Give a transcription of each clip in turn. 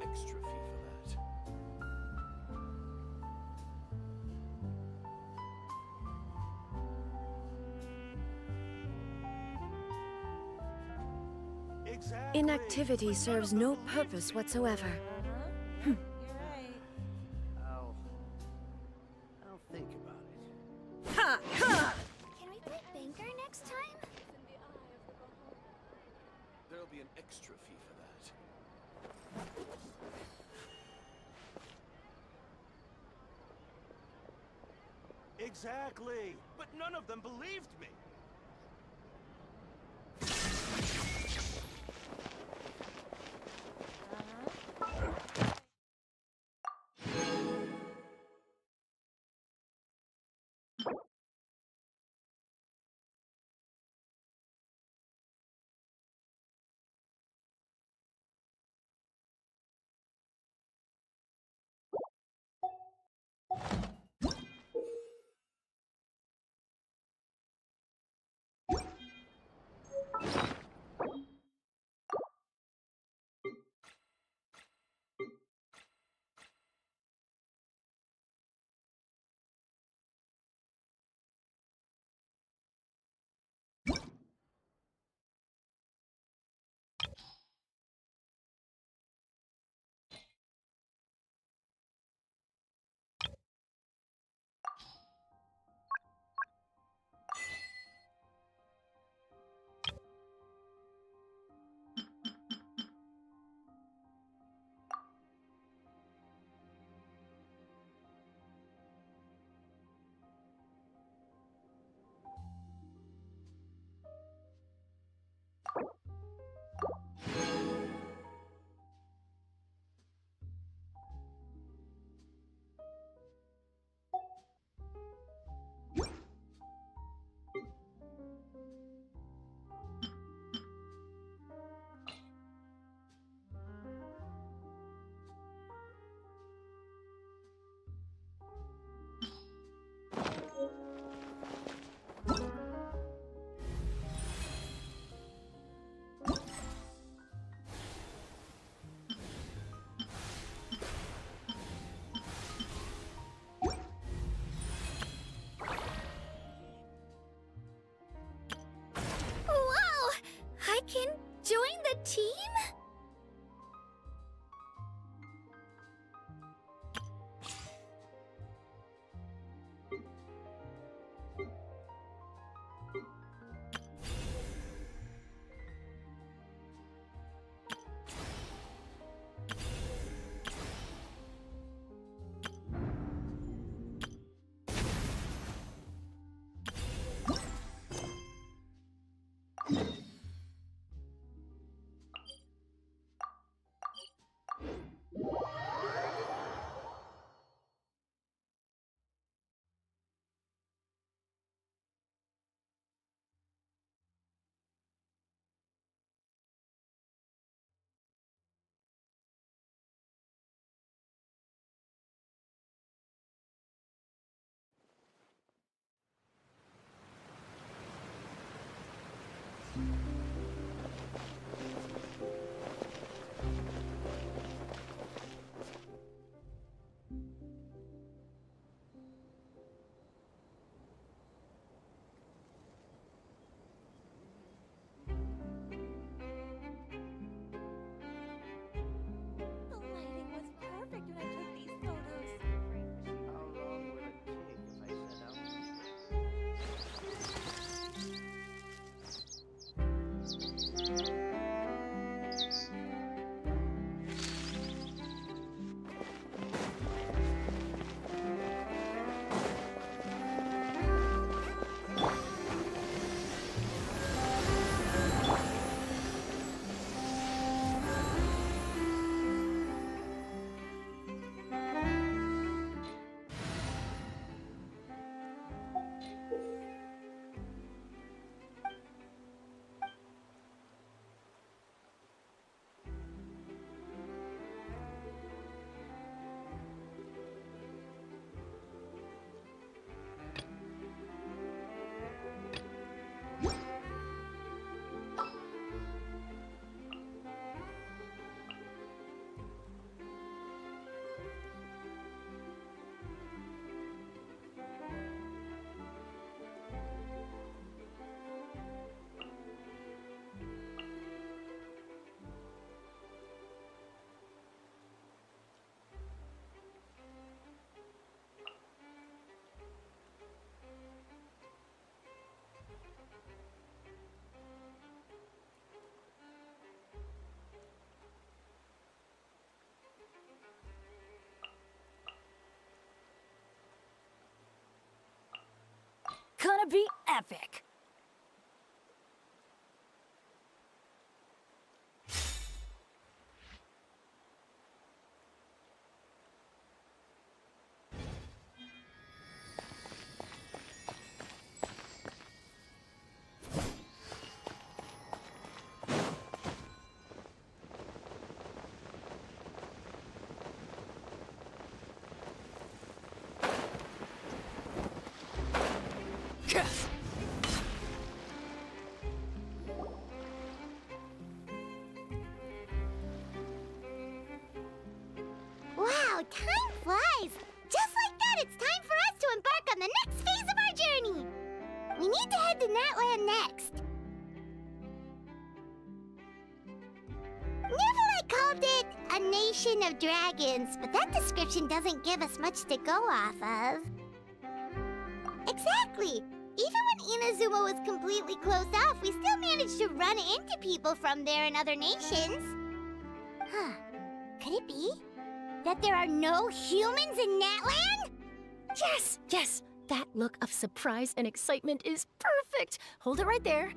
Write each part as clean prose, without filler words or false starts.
extra fee for that. Exactly. Inactivity serves no purpose whatsoever. You're right. I'll think about it. Ha! Ha! Can we play banker next time? There'll be an extra fee for that. Exactly! But none of them believed me! Wow! I can join the team? gonna be epic! Wow, time flies! Just like that, it's time for us to embark on the next phase of our journey! We need to head to Natland next. Neverlight called it a nation of dragons, but that description doesn't give us much to go off of. Exactly! Even when Inazuma was completely closed off, we still managed to run into people from there in other nations. Huh. Could it be that there are no humans in Natland? Yes, yes! That look of surprise and excitement is perfect! Hold it right there.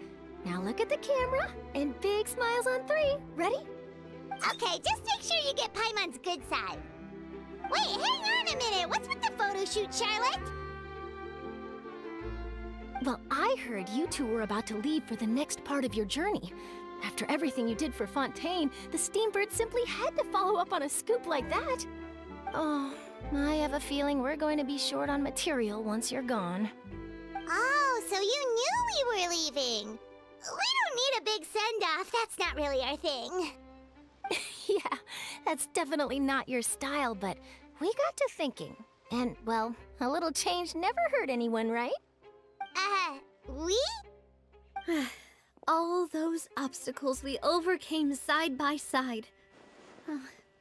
Now look at the camera, and big smiles on 3. Ready? Okay, just make sure you get Paimon's good side. Wait, hang on a minute! What's with the photo shoot, Charlotte? Well, I heard you two were about to leave for the next part of your journey. After everything you did for Fontaine, the Steambird simply had to follow up on a scoop like that. Oh, I have a feeling we're going to be short on material once you're gone. Oh, so you knew we were leaving. We don't need a big send-off. That's not really our thing. Yeah, that's definitely not your style, but we got to thinking. And, well, a little change never hurt anyone, right? We? All those obstacles we overcame side by side.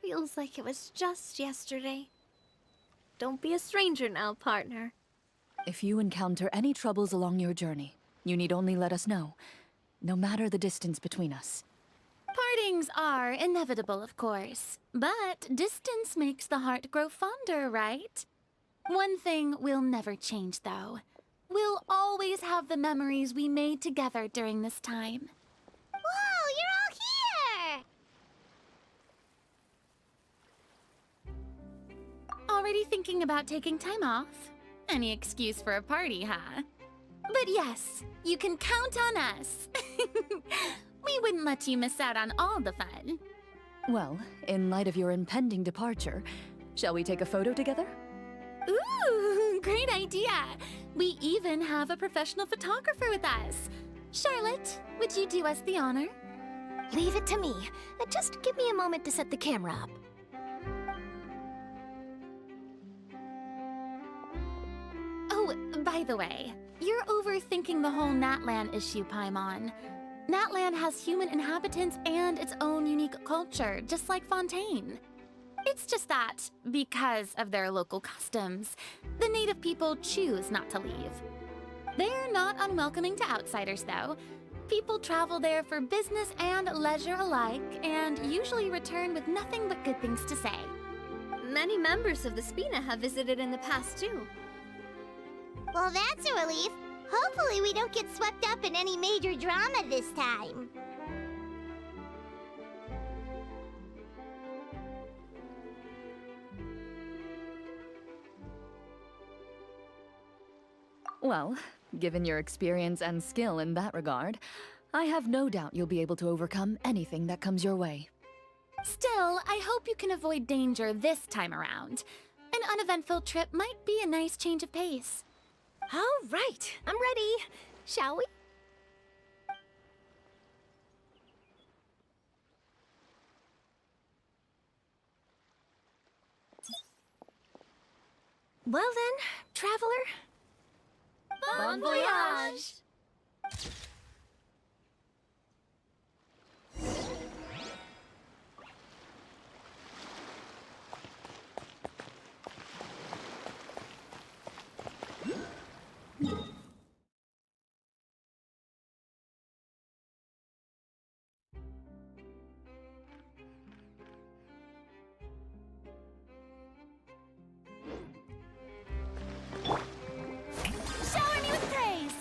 Feels like it was just yesterday. Don't be a stranger now, partner. If you encounter any troubles along your journey, you need only let us know, no matter the distance between us. Partings are inevitable, of course, but distance makes the heart grow fonder, right? One thing will never change, though. We'll always have the memories we made together during this time. Whoa, you're all here! Already thinking about taking time off? Any excuse for a party, huh? But yes, you can count on us. We wouldn't let you miss out on all the fun. Well, in light of your impending departure, shall we take a photo together? Ooh, great idea! We even have a professional photographer with us. Charlotte, would you do us the honor? Leave it to me. Just give me a moment to set the camera up. Oh, by the way, you're overthinking the whole Natland issue, Paimon. Natland has human inhabitants and its own unique culture, just like Fontaine. It's just that, because of their local customs, the native people choose not to leave. They're not unwelcoming to outsiders, though. People travel there for business and leisure alike, and usually return with nothing but good things to say. Many members of the Spina have visited in the past, too. Well, that's a relief. Hopefully we don't get swept up in any major drama this time. Well, given your experience and skill in that regard, I have no doubt you'll be able to overcome anything that comes your way. Still, I hope you can avoid danger this time around. An uneventful trip might be a nice change of pace. All right, I'm ready. Shall we? Well then, traveler. Bon voyage! Shower me with praise!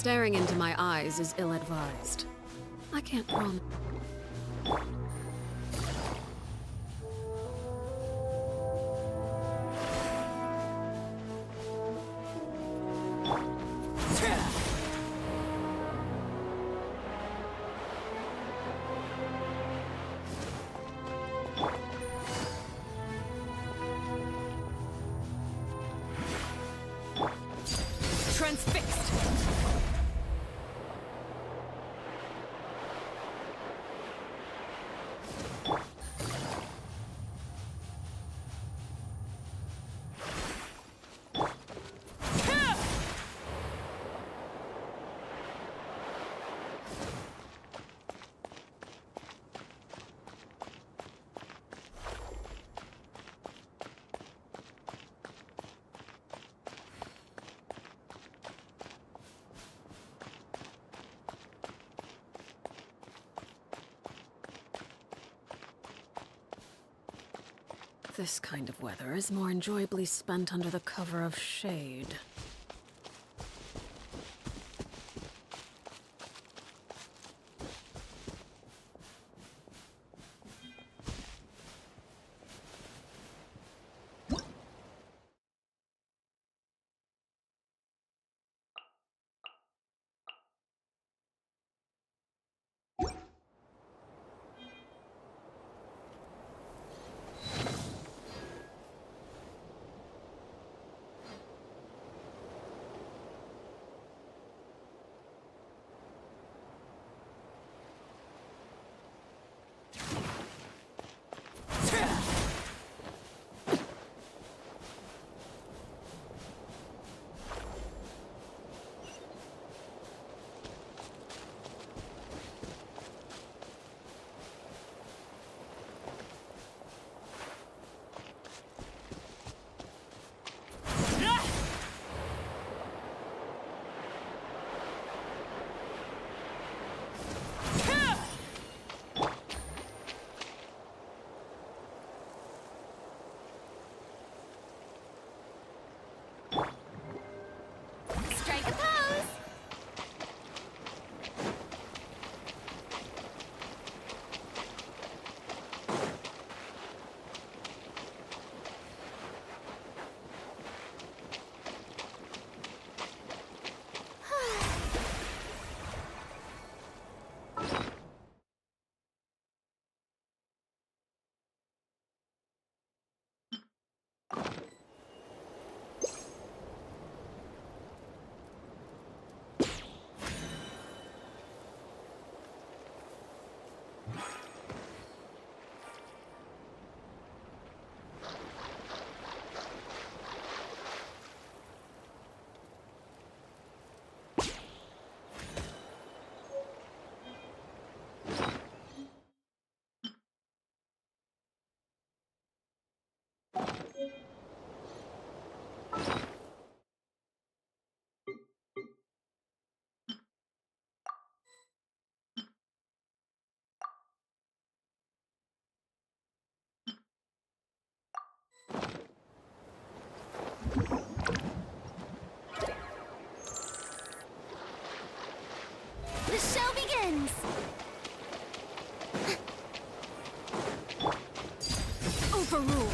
Staring into my eyes is ill-advised. I can't promise. Transfixed! This kind of weather is more enjoyably spent under the cover of shade. Strike a pose! The show begins! Overruled.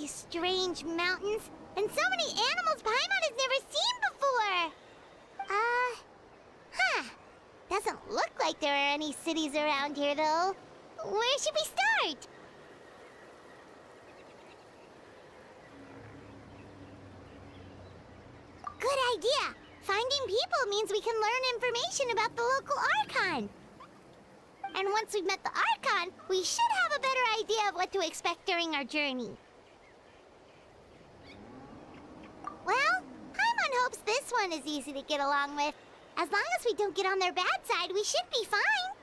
these strange mountains, and so many animals Paimon has never seen before. Doesn't look like there are any cities around here, though. Where should we start? Good idea. Finding people means we can learn information about the local Archon. And once we've met the Archon, we should have a better idea of what to expect during our journey. Well, Paimon hopes this one is easy to get along with. As long as we don't get on their bad side, we should be fine.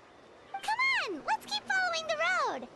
Come on, let's keep following the road.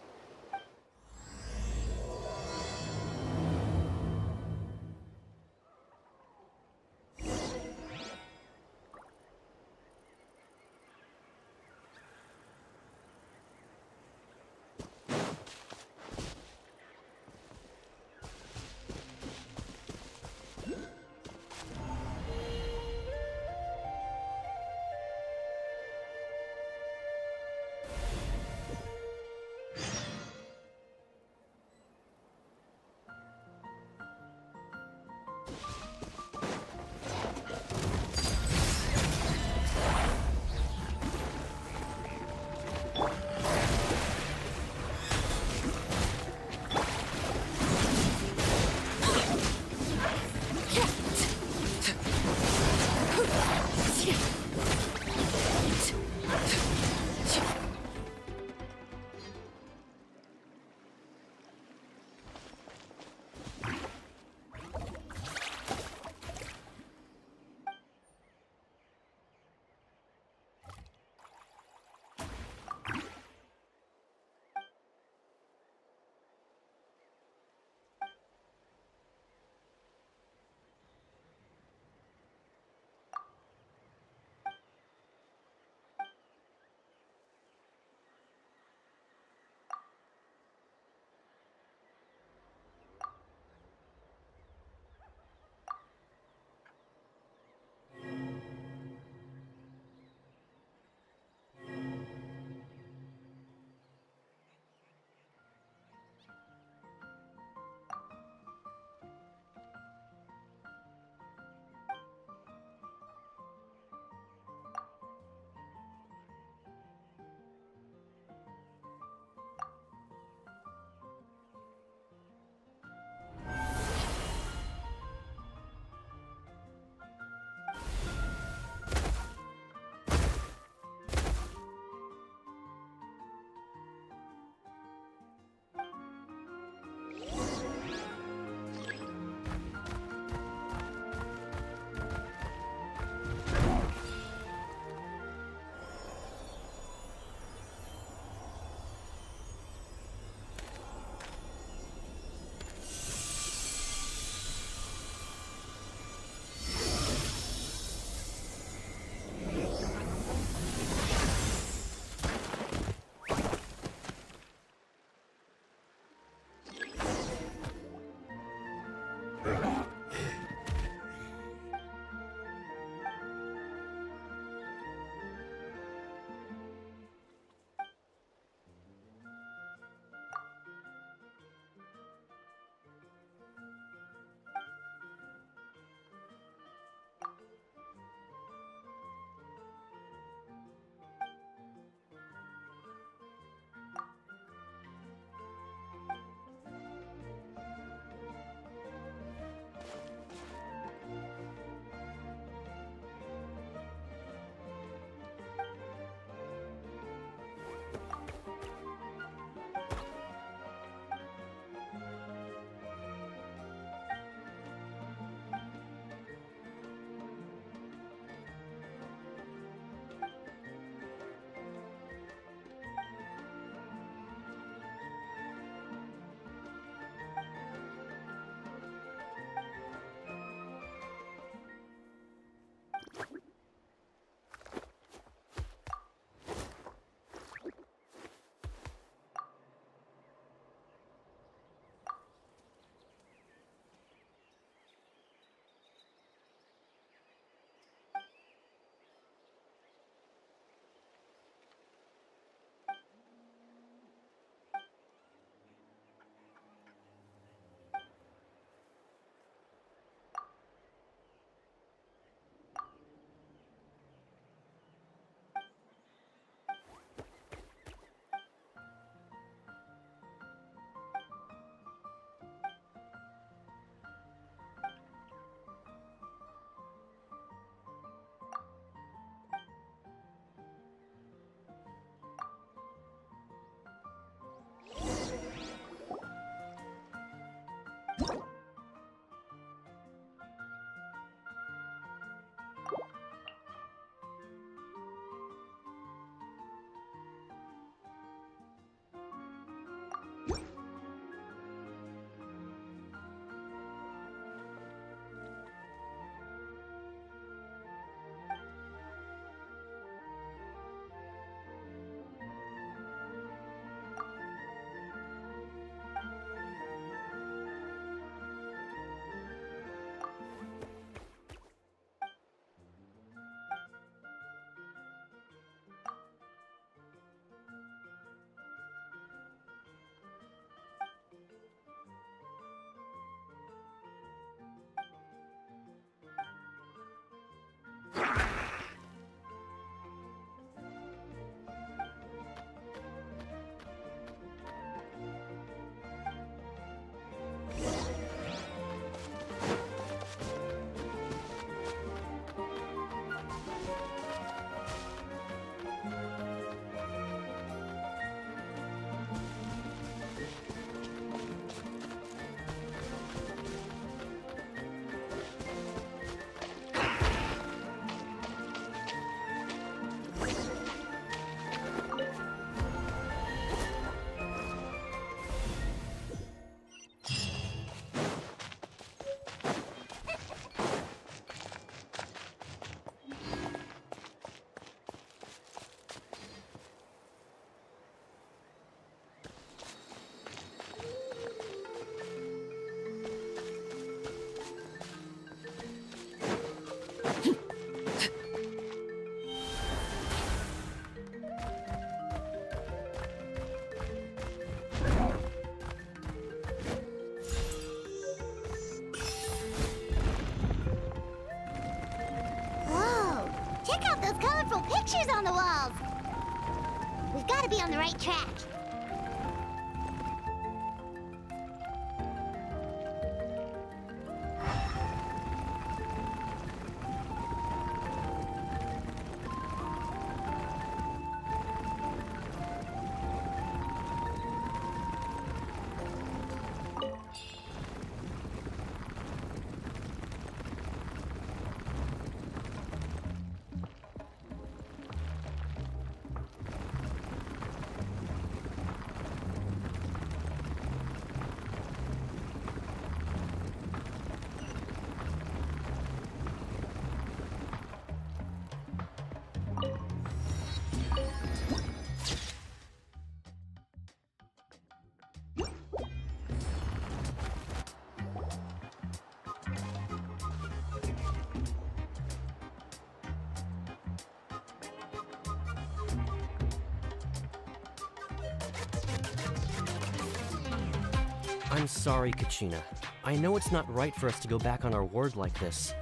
pictures on the walls. We've got to be on the right track. I'm sorry, Kachina. I know it's not right for us to go back on our word like this,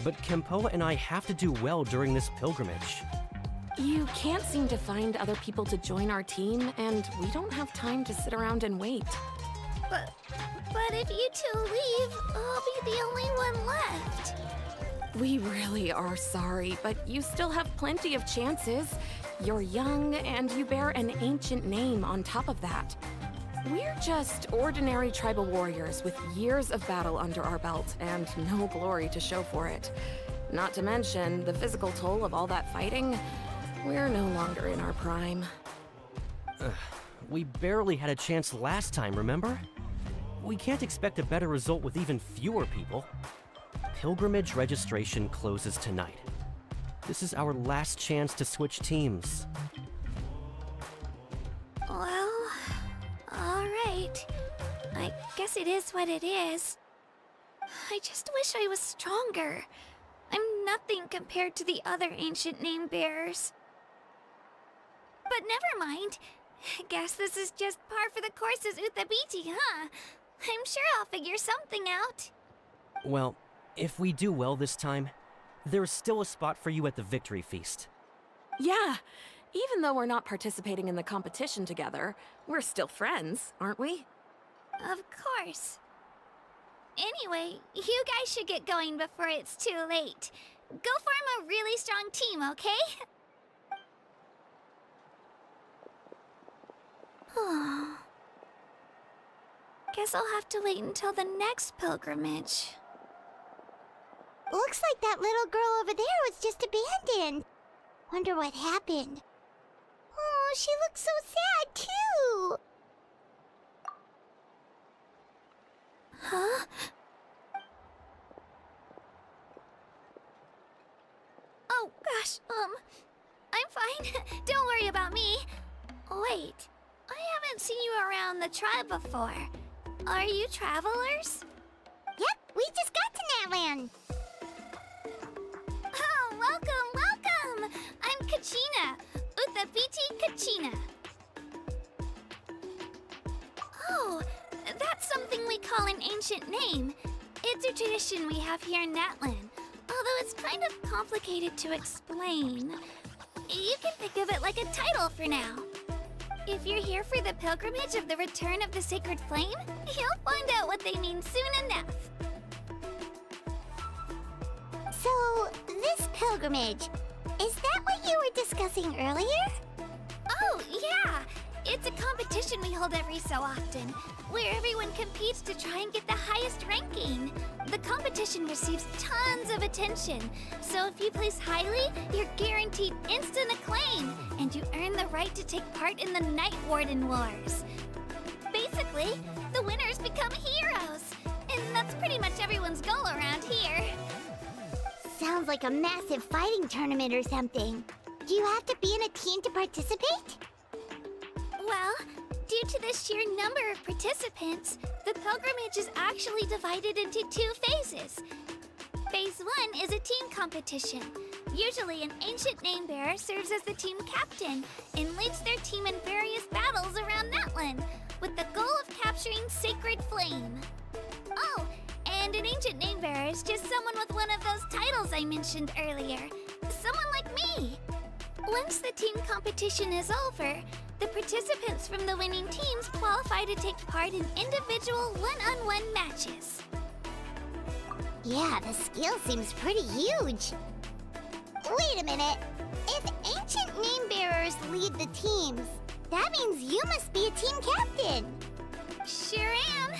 but Kempoa and I have to do well during this pilgrimage. You can't seem to find other people to join our team, and we don't have time to sit around and wait. But if you two leave, I'll be the only one left. We really are sorry, but you still have plenty of chances. You're young, and you bear an ancient name on top of that. We're just ordinary tribal warriors with years of battle under our belt and no glory to show for it. Not to mention the physical toll of all that fighting. We're no longer in our prime. We barely had a chance last time, remember? We can't expect a better result with even fewer people. Pilgrimage registration closes tonight. This is our last chance to switch teams. Well, alright. I guess it is what it is. I just wish I was stronger. I'm nothing compared to the other ancient name bearers. But never mind. Guess this is just par for the course as Uthabiti, huh? I'm sure I'll figure something out. Well, if we do well this time, there's still a spot for you at the victory feast. Yeah, even though we're not participating in the competition together, we're still friends, aren't we? Of course. Anyway, you guys should get going before it's too late. Go form a really strong team, okay? Guess I'll have to wait until the next pilgrimage. Looks like that little girl over there was just abandoned. Wonder what happened. Oh, she looks so sad, too. Huh? Oh, gosh, I'm fine. Don't worry about me. Wait, I haven't seen you around the tribe before. Are you travelers? Yep, we just got to Natlan. Oh, welcome! I'm Kachina, Uthabiti Kachina. Oh, that's something we call an ancient name. It's a tradition we have here in Natlan, although it's kind of complicated to explain. You can think of it like a title for now. If you're here for the pilgrimage of the return of the sacred flame, you'll find out what they mean soon enough. So, this pilgrimage, is that what you were discussing earlier? Oh, yeah! It's a competition we hold every so often, where everyone competes to try and get the highest ranking. The competition receives tons of attention, so if you place highly, you're guaranteed instant acclaim, and you earn the right to take part in the Night Warden Wars. Basically, the winners become heroes, and that's pretty much everyone's goal around here. Sounds like a massive fighting tournament or something. Do you have to be in a team to participate? Well, due to the sheer number of participants, the pilgrimage is actually divided into 2 phases. Phase 1 is a team competition. Usually an ancient name bearer serves as the team captain and leads their team in various battles around Natlan, with the goal of capturing Sacred Flame. Oh, and an ancient name bearer is just someone with one of those titles I mentioned earlier. Someone like me. Once the team competition is over, the participants from the winning teams qualify to take part in individual one-on-one matches. Yeah, the skill seems pretty huge. Wait a minute. If ancient name bearers lead the teams, that means you must be a team captain. Sure am.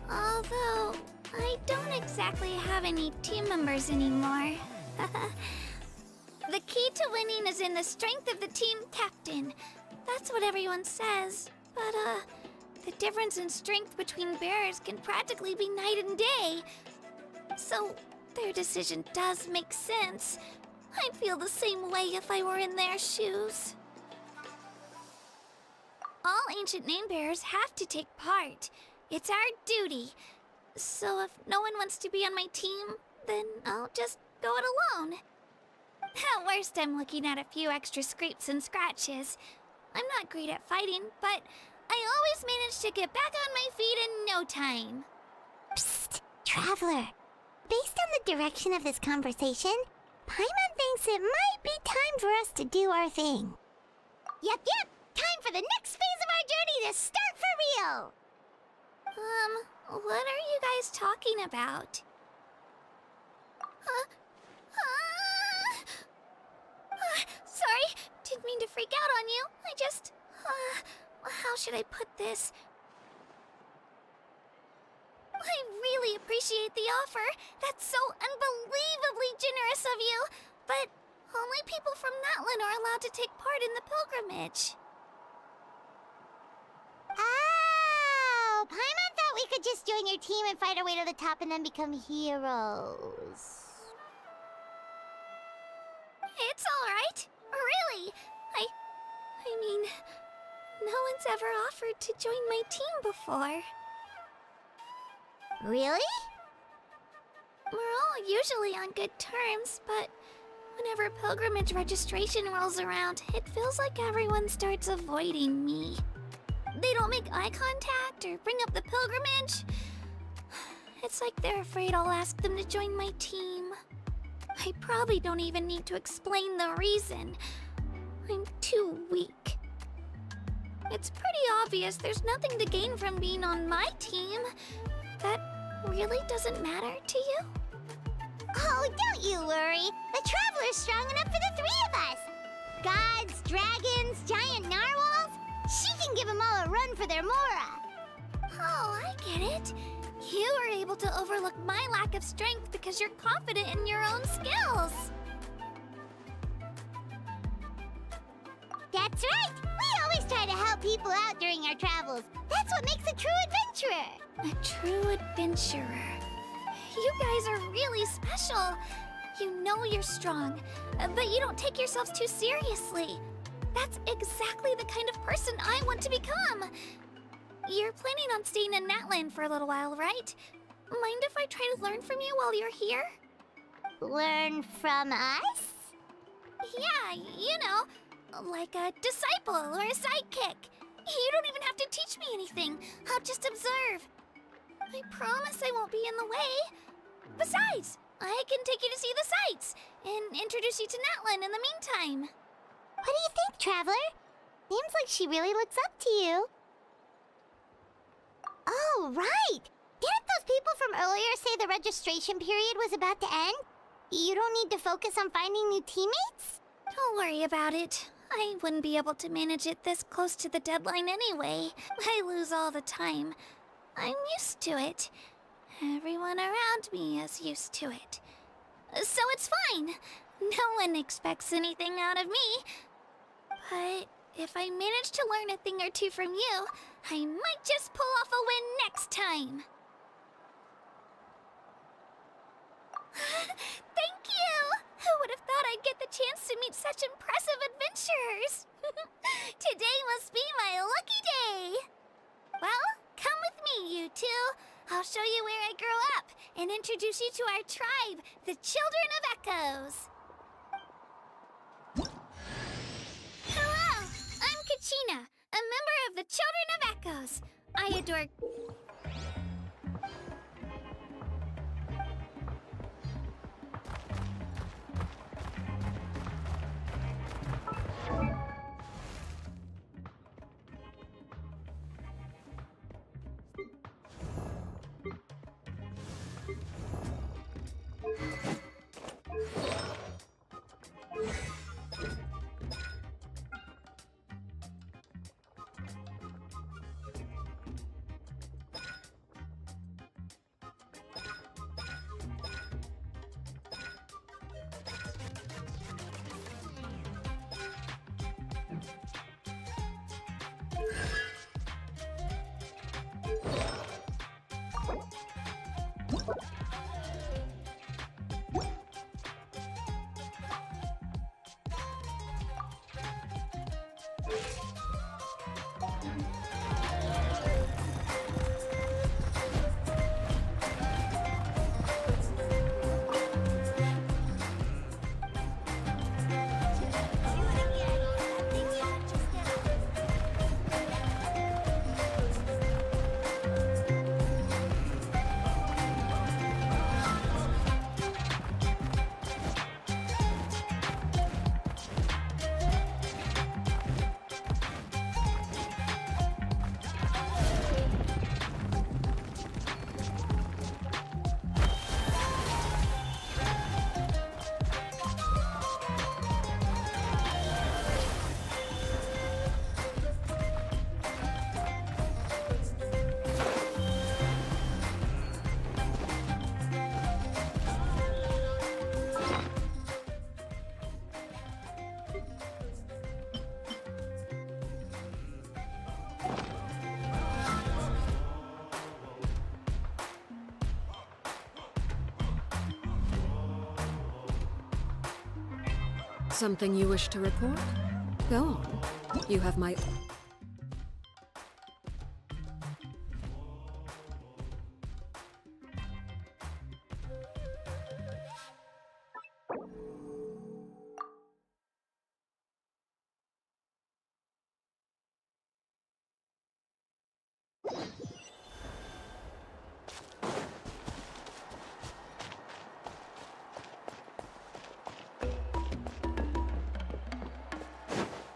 Although, I don't exactly have any team members anymore. The key to winning is in the strength of the team captain. That's what everyone says. But, the difference in strength between bearers can practically be night and day. So, their decision does make sense. I'd feel the same way if I were in their shoes. All ancient name bearers have to take part. It's our duty. So if no one wants to be on my team, then I'll just go it alone. At worst, I'm looking at a few extra scrapes and scratches. I'm not great at fighting, but I always manage to get back on my feet in no time. Psst, Traveler. Based on the direction of this conversation, Paimon thinks it might be time for us to do our thing. Yep. Time for the next phase of our journey to start for real! What are you guys talking about? Sorry, didn't mean to freak out on you. I just, how should I put this? I really appreciate the offer. That's so unbelievably generous of you. But only people from Natlan are allowed to take part in the pilgrimage. Oh, Paimon thought we could just join your team and fight our way to the top and then become heroes. It's all right. Really. I mean, no one's ever offered to join my team before. Really? We're all usually on good terms, but whenever pilgrimage registration rolls around, it feels like everyone starts avoiding me. They don't make eye contact or bring up the pilgrimage. It's like they're afraid I'll ask them to join my team. I probably don't even need to explain the reason. I'm too weak. It's pretty obvious there's nothing to gain from being on my team. That really doesn't matter to you? Oh, don't you worry. The Traveler's strong enough for the three of us. Gods, dragons, giant narwhals. She can give them all a run for their Mora. Oh, I get it. You were able to overlook my lack of strength because you're confident in your own skills. That's right. We always try to help people out during our travels. That's what makes a true adventurer. A true adventurer. You guys are really special. You know you're strong, but you don't take yourselves too seriously. That's exactly the kind of person I want to become. You're planning on staying in Natlan for a little while, right? Mind if I try to learn from you while you're here? Learn from us? Yeah, you know, like a disciple or a sidekick. You don't even have to teach me anything. I'll just observe. I promise I won't be in the way. Besides, I can take you to see the sights and introduce you to Natlan in the meantime. What do you think, Traveler? Seems like she really looks up to you. Oh, right! Didn't those people from earlier say the registration period was about to end? You don't need to focus on finding new teammates? Don't worry about it. I wouldn't be able to manage it this close to the deadline anyway. I lose all the time. I'm used to it. Everyone around me is used to it. So it's fine. No one expects anything out of me. But if I manage to learn a thing or two from you, I might just pull off a win next time. Thank you! Who would have thought I'd get the chance to meet such impressive adventurers? Today must be my lucky day. Well, come with me, you two. I'll show you where I grew up and introduce you to our tribe, the Children of Echoes. Hello, I'm Kachina, a member of the Children of Echoes. I adore... Something you wish to report? Go on. You have my...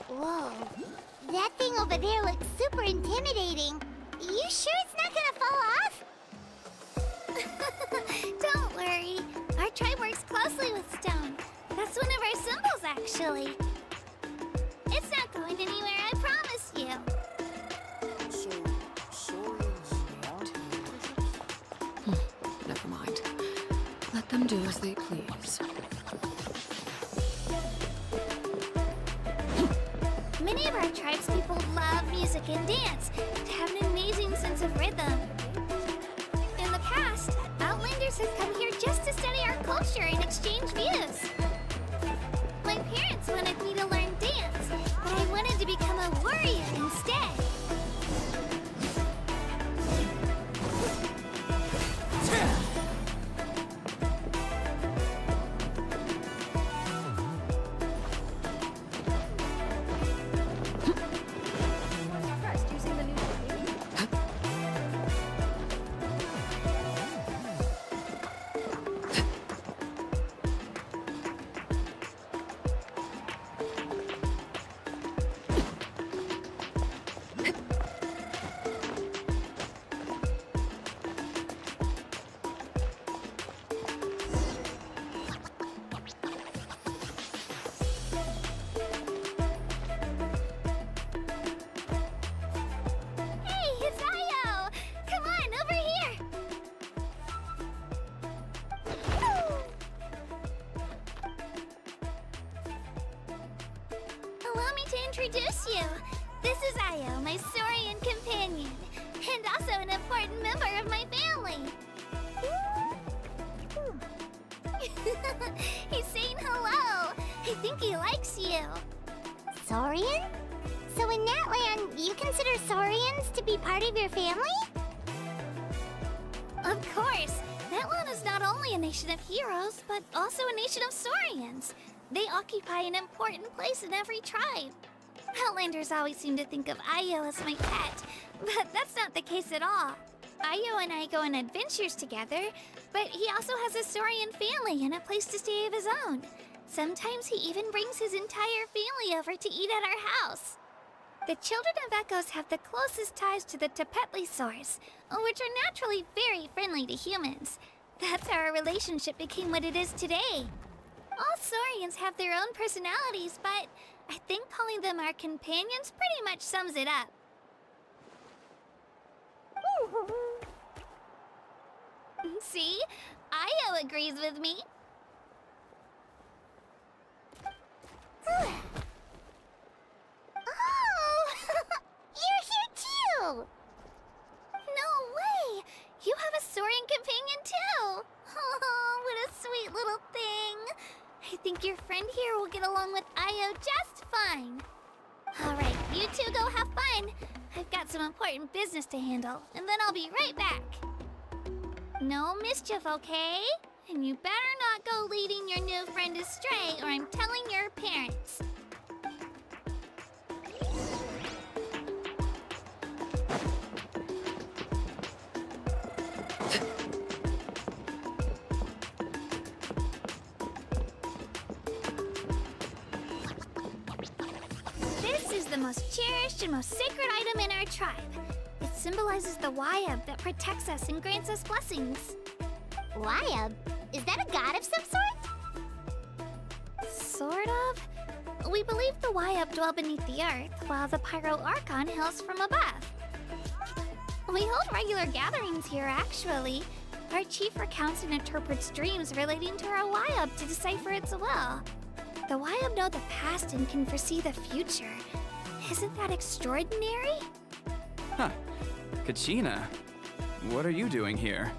Whoa. That thing over there looks super intimidating. You sure it's not gonna fall off? Don't worry. Our tribe works closely with stone. That's one of our symbols, actually. It's not going anywhere, I promise you. So, Saurians want Never mind. Let them do as they please. Many of our tribes people love music and dance. They have an amazing sense of rhythm. In the past, Outlanders have come here just to study our culture and exchange views. My parents wanted me to learn dance, but I wanted to become a warrior instead. Allow me to introduce you. This is Io, my Saurian companion, and also an important member of my family. He's saying hello. I think he likes you. Saurian? So in that land, you consider Saurians to be part of your family? Of course. Natlan is not only a nation of heroes, but also a nation of Saurians. They occupy an important place in every tribe. Outlanders always seem to think of Io as my pet, but that's not the case at all. Io and I go on adventures together, but he also has a Saurian family and a place to stay of his own. Sometimes he even brings his entire family over to eat at our house. The children of Echoes have the closest ties to the Tepetli Saurs, which are naturally very friendly to humans. That's how our relationship became what it is today. All Saurians have their own personalities, but I think calling them our companions pretty much sums it up. See? Io agrees with me. Oh! You're here too! No way! You have a Saurian companion too! Oh, what a sweet little thing! I think your friend here will get along with Io just fine. Alright, you two go have fun. I've got some important business to handle, and then I'll be right back. No mischief, okay? And you better not go leading your new friend astray, or I'm telling your parents. This is the most cherished and most sacred item in our tribe. It symbolizes the Wayab that protects us and grants us blessings. Wayab? Is that a god of some sort? Sort of. We believe the Wayab dwell beneath the earth, while the Pyro Archon hails from above. We hold regular gatherings here, actually. Our chief recounts and interprets dreams relating to our Wayab to decipher its will. The Wayab know the past and can foresee the future. Isn't that extraordinary? Huh. Kachina, what are you doing here?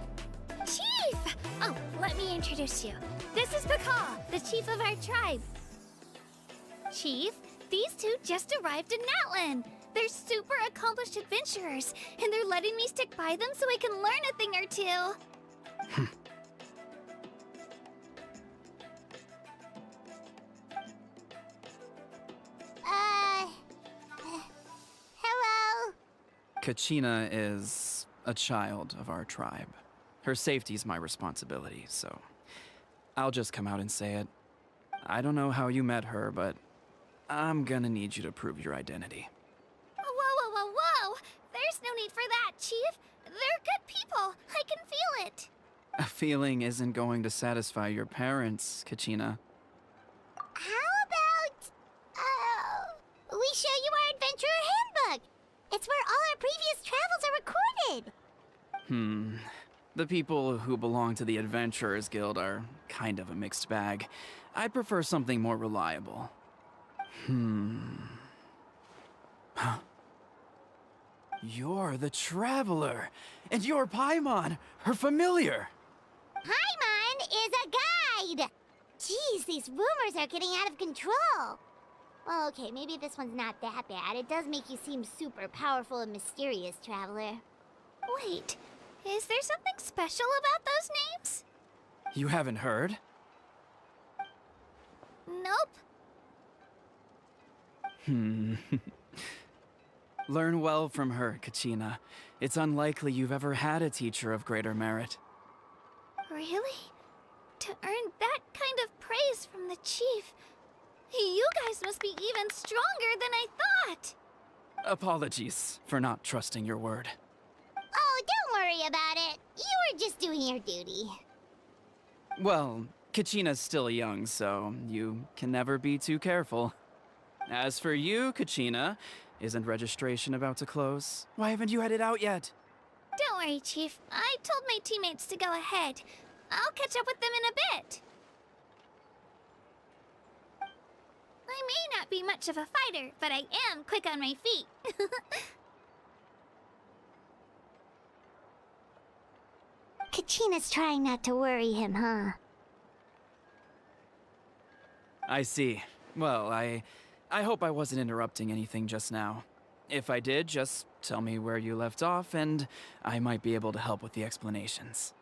Chief! Oh, let me introduce you. This is Bakal, the chief of our tribe. Chief, these two just arrived in Natlan. They're super accomplished adventurers, and they're letting me stick by them so I can learn a thing or two. Hello? Kachina is a child of our tribe. Her safety's my responsibility, so I'll just come out and say it. I don't know how you met her, but I'm gonna need you to prove your identity. Whoa. There's no need for that, Chief. They're good people. I can feel it. A feeling isn't going to satisfy your parents, Kachina. How about, we show you our adventurer handbook? It's where all our previous travels are recorded. The people who belong to the Adventurers Guild are kind of a mixed bag. I'd prefer something more reliable. Huh? You're the Traveler, and you're Paimon, her familiar. Paimon is a guide! Jeez, these rumors are getting out of control. Well, okay, maybe this one's not that bad. It does make you seem super powerful and mysterious, Traveler. Wait, is there something special about those names? You haven't heard? Nope. Learn well from her, Kachina. It's unlikely you've ever had a teacher of greater merit. Really? To earn that kind of praise from the Chief, you guys must be even stronger than I thought. Apologies for not trusting your word. Oh, don't worry about it. You were just doing your duty. Well, Kachina's still young, so you can never be too careful. As for you, Kachina, isn't registration about to close? Why haven't you headed out yet? Don't worry, Chief. I told my teammates to go ahead. I'll catch up with them in a bit. I may not be much of a fighter, but I am quick on my feet. Kachina's trying not to worry him, huh? I see. Well, I hope I wasn't interrupting anything just now. If I did, just tell me where you left off, and I might be able to help with the explanations.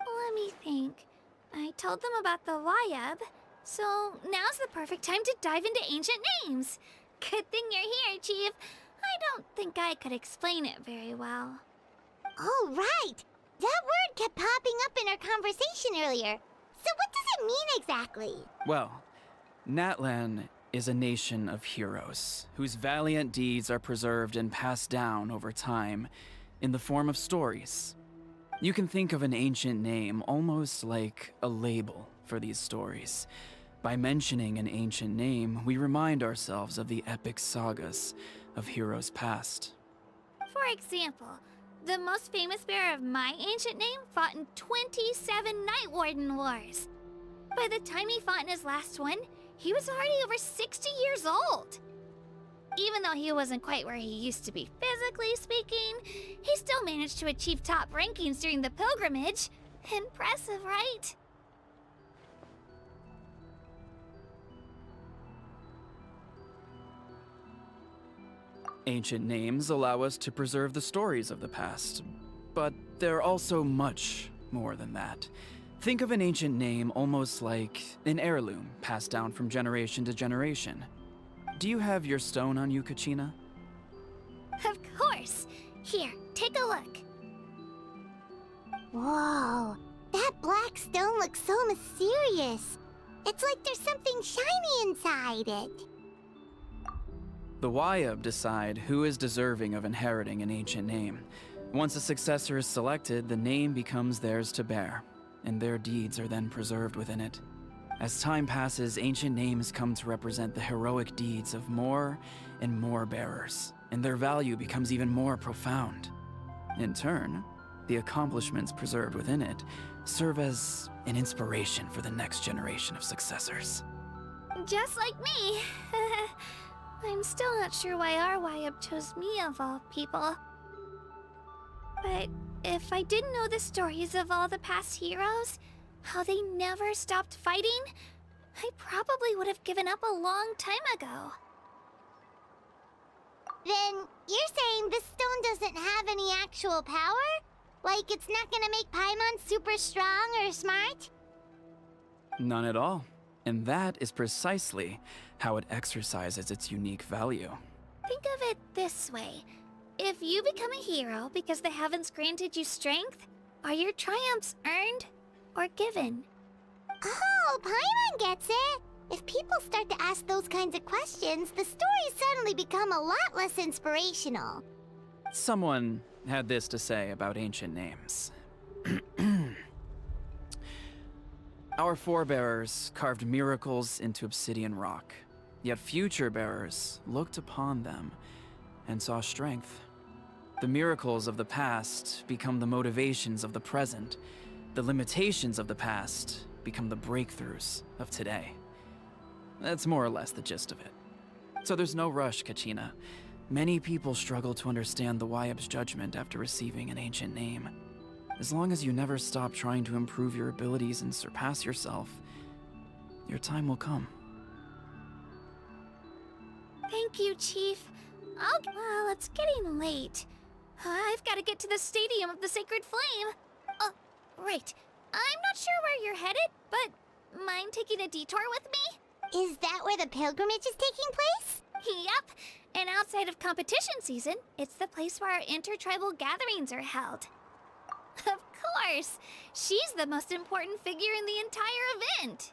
Let me think. I told them about the Wayab, so now's the perfect time to dive into ancient names. Good thing you're here, Chief. I don't think I could explain it very well. Oh, right! That word kept popping up in our conversation earlier. So what does it mean exactly? Well, Natlan is a nation of heroes whose valiant deeds are preserved and passed down over time in the form of stories. You can think of an ancient name almost like a label for these stories. By mentioning an ancient name, we remind ourselves of the epic sagas of heroes past. For example, the most famous bearer of my ancient name fought in 27 Night Warden Wars. By the time he fought in his last one, he was already over 60 years old. Even though he wasn't quite where he used to be physically speaking, he still managed to achieve top rankings during the pilgrimage. Impressive, right? Ancient names allow us to preserve the stories of the past, but they're also much more than that. Think of an ancient name almost like an heirloom passed down from generation to generation. Do you have your stone on you, Kachina? Of course. Here, take a look. Whoa, that black stone looks so mysterious. It's like there's something shiny inside it. The Wayab decide who is deserving of inheriting an ancient name. Once a successor is selected, the name becomes theirs to bear, and their deeds are then preserved within it. As time passes, ancient names come to represent the heroic deeds of more and more bearers, and their value becomes even more profound. In turn, the accomplishments preserved within it serve as an inspiration for the next generation of successors. Just like me. I'm still not sure why our Wayab chose me of all people. But if I didn't know the stories of all the past heroes, how they never stopped fighting, I probably would have given up a long time ago. Then you're saying this stone doesn't have any actual power? Like it's not gonna make Paimon super strong or smart? None at all. And that is precisely how it exercises its unique value. Think of it this way. If you become a hero because the heavens granted you strength, are your triumphs earned or given? Oh, Paimon gets it! If people start to ask those kinds of questions, the stories suddenly become a lot less inspirational. Someone had this to say about ancient names. Our forebears carved miracles into obsidian rock, yet future bearers looked upon them and saw strength. The miracles of the past become the motivations of the present. The limitations of the past become the breakthroughs of today. That's more or less the gist of it. So there's no rush, Kachina. Many people struggle to understand the Wyab's judgment after receiving an ancient name. As long as you never stop trying to improve your abilities and surpass yourself, your time will come. Thank you, Chief. Well, it's getting late. I've got to get to the Stadium of the Sacred Flame. Right. I'm not sure where you're headed, but mind taking a detour with me? Is that where the pilgrimage is taking place? Yep. And outside of competition season, it's the place where our intertribal gatherings are held. Of course. She's the most important figure in the entire event.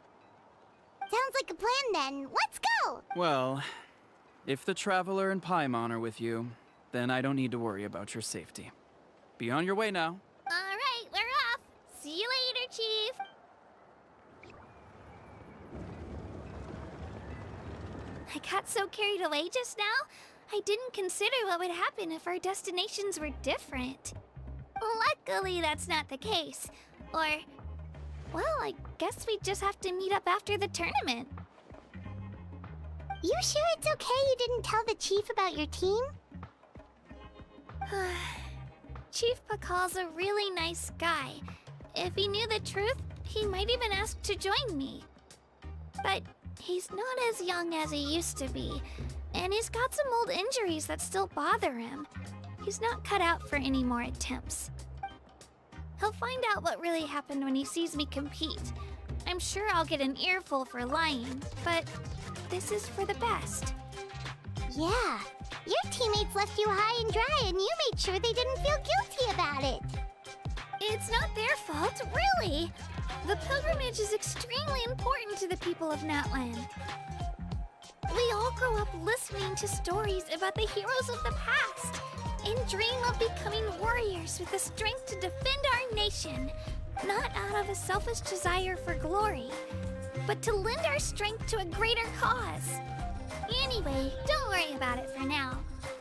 Sounds like a plan then. Let's go! Well, if the Traveler and Paimon are with you, then I don't need to worry about your safety. Be on your way now. All right, we're off. See you later, Chief. I got so carried away just now, I didn't consider what would happen if our destinations were different. Luckily, that's not the case. Or, well, I guess we just have to meet up after the tournament. You sure it's okay you didn't tell the chief about your team? Chief Pakal's a really nice guy. If he knew the truth, he might even ask to join me. But he's not as young as he used to be, and he's got some old injuries that still bother him. He's not cut out for any more attempts. He'll find out what really happened when he sees me compete. I'm sure I'll get an earful for lying, but this is for the best. Yeah, your teammates left you high and dry and you made sure they didn't feel guilty about it. It's not their fault, really. The pilgrimage is extremely important to the people of Natland. We all grow up listening to stories about the heroes of the past and dream of becoming warriors with the strength to defend our nation, not out of a selfish desire for glory, but to lend our strength to a greater cause. Anyway, don't worry about it for now.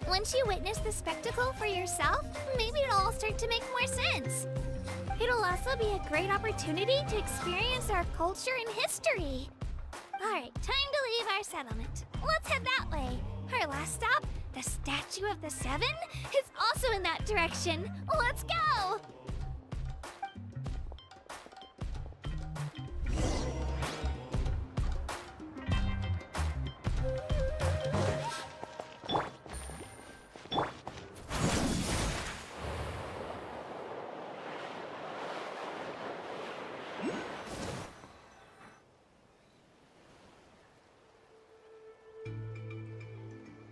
Once you witness the spectacle for yourself, maybe it'll all start to make more sense. It'll also be a great opportunity to experience our culture and history. Alright, time to leave our settlement. Let's head that way. Our last stop, the Statue of the Seven, is also in that direction. Let's go!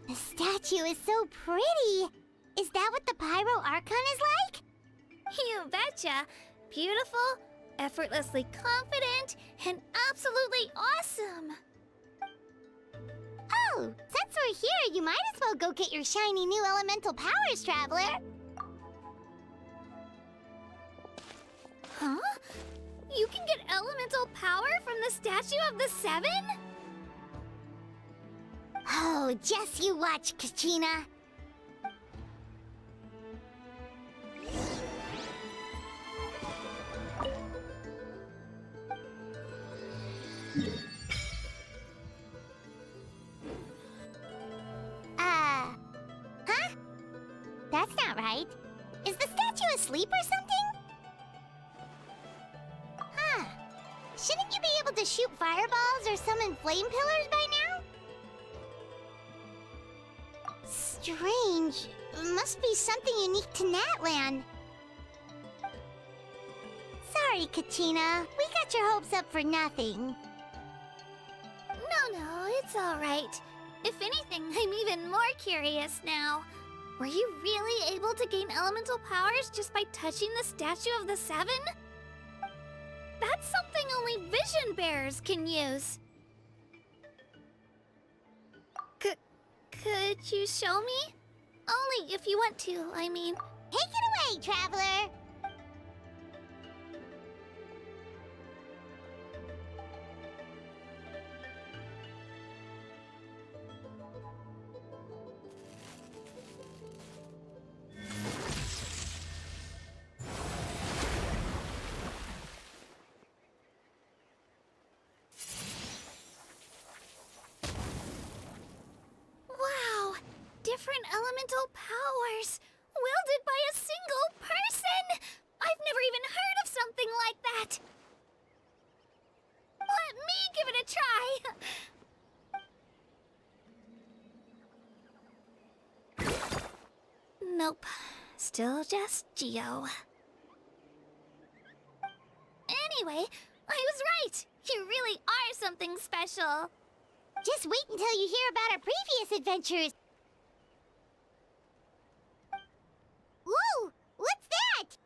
The statue is so pretty. Is that what the Pyro Archon is like? You betcha. Beautiful, effortlessly confident, and absolutely awesome. Oh, since we're here, you might as well go get your shiny new elemental powers, Traveler. Huh? You can get elemental power from the Statue of the Seven? Oh, just you watch, Kachina. Huh? That's not right. Is the statue asleep or something? Huh. shouldn't you be able to shoot fireballs or summon flame pillars by now? Strange. Must be something unique to Natlan. Sorry, Katina. We got your hopes up for nothing. No, it's all right. If anything, I'm even more curious now. Were you really able to gain elemental powers just by touching the Statue of the Seven? That's something only vision bearers can use. Could you show me? Only if you want to, I mean. Take it away, Traveler! Wow! Different elemental powers! Wielded by a single person! I've never even heard of something like that! Let me give it a try! Nope. Still just Geo. Anyway, I was right! You really are something special! Just wait until you hear about our previous adventures. Whoa! What's that?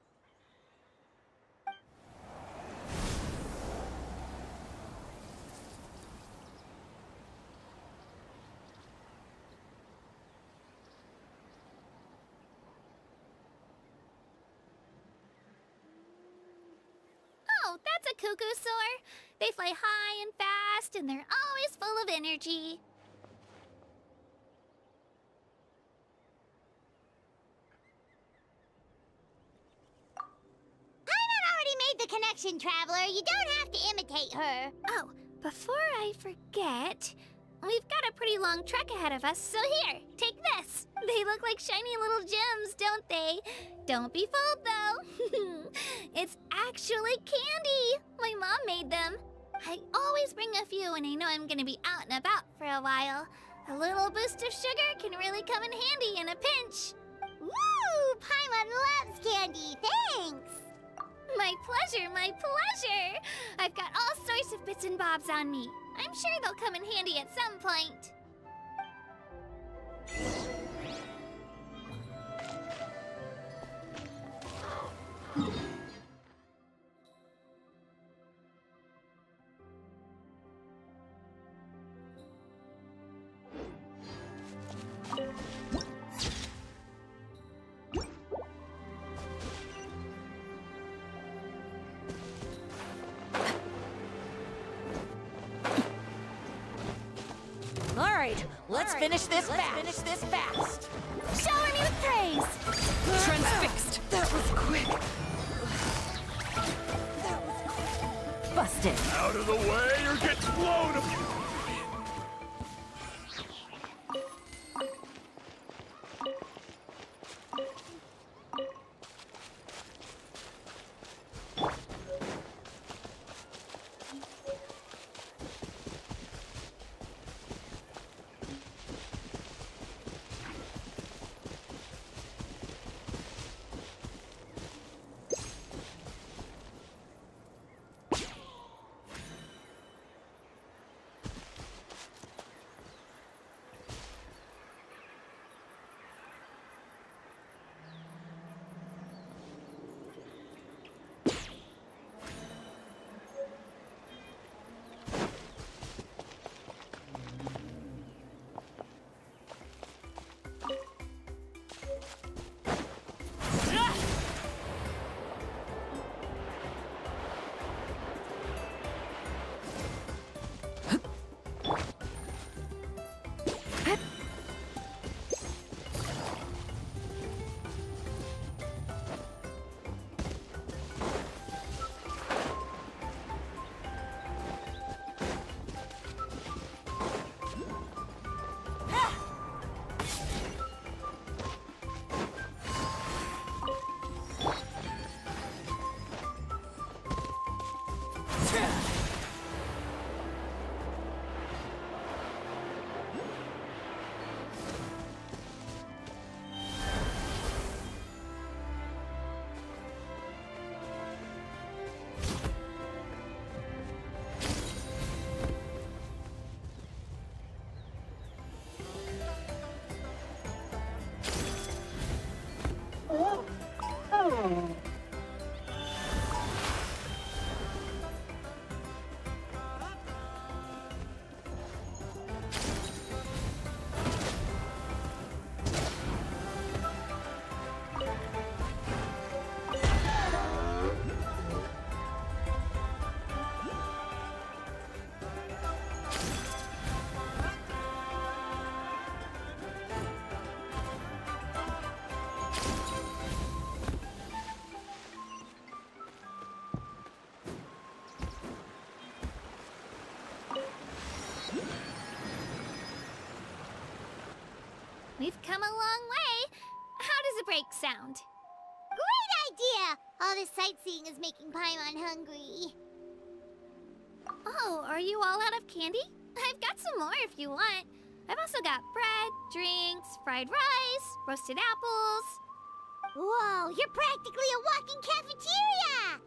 Oh, that's a cuckoo soar. They fly high and fast, and they're always full of energy. Paimon already made the connection, Traveler. You don't have to imitate her. Oh, before I forget, we've got a pretty long trek ahead of us, so here, take this. They look like shiny little gems, don't they? Don't be fooled, though. It's actually candy. My mom made them. I always bring a few when I know I'm gonna be out and about for a while. A little boost of sugar can really come in handy in a pinch. Woo! Paimon loves candy. Thanks. My pleasure, my pleasure! I've got all sorts of bits and bobs on me. I'm sure they'll come in handy at some point. All right, let's finish this fast. Shower me with praise! Transfixed. That was quick. Busted. Out of the way or get blown apart! sound. Great idea! All this sightseeing is making Paimon hungry. Oh, are you all out of candy? I've got some more if you want. I've also got bread, drinks, fried rice, roasted apples. Whoa, you're practically a walking cafeteria!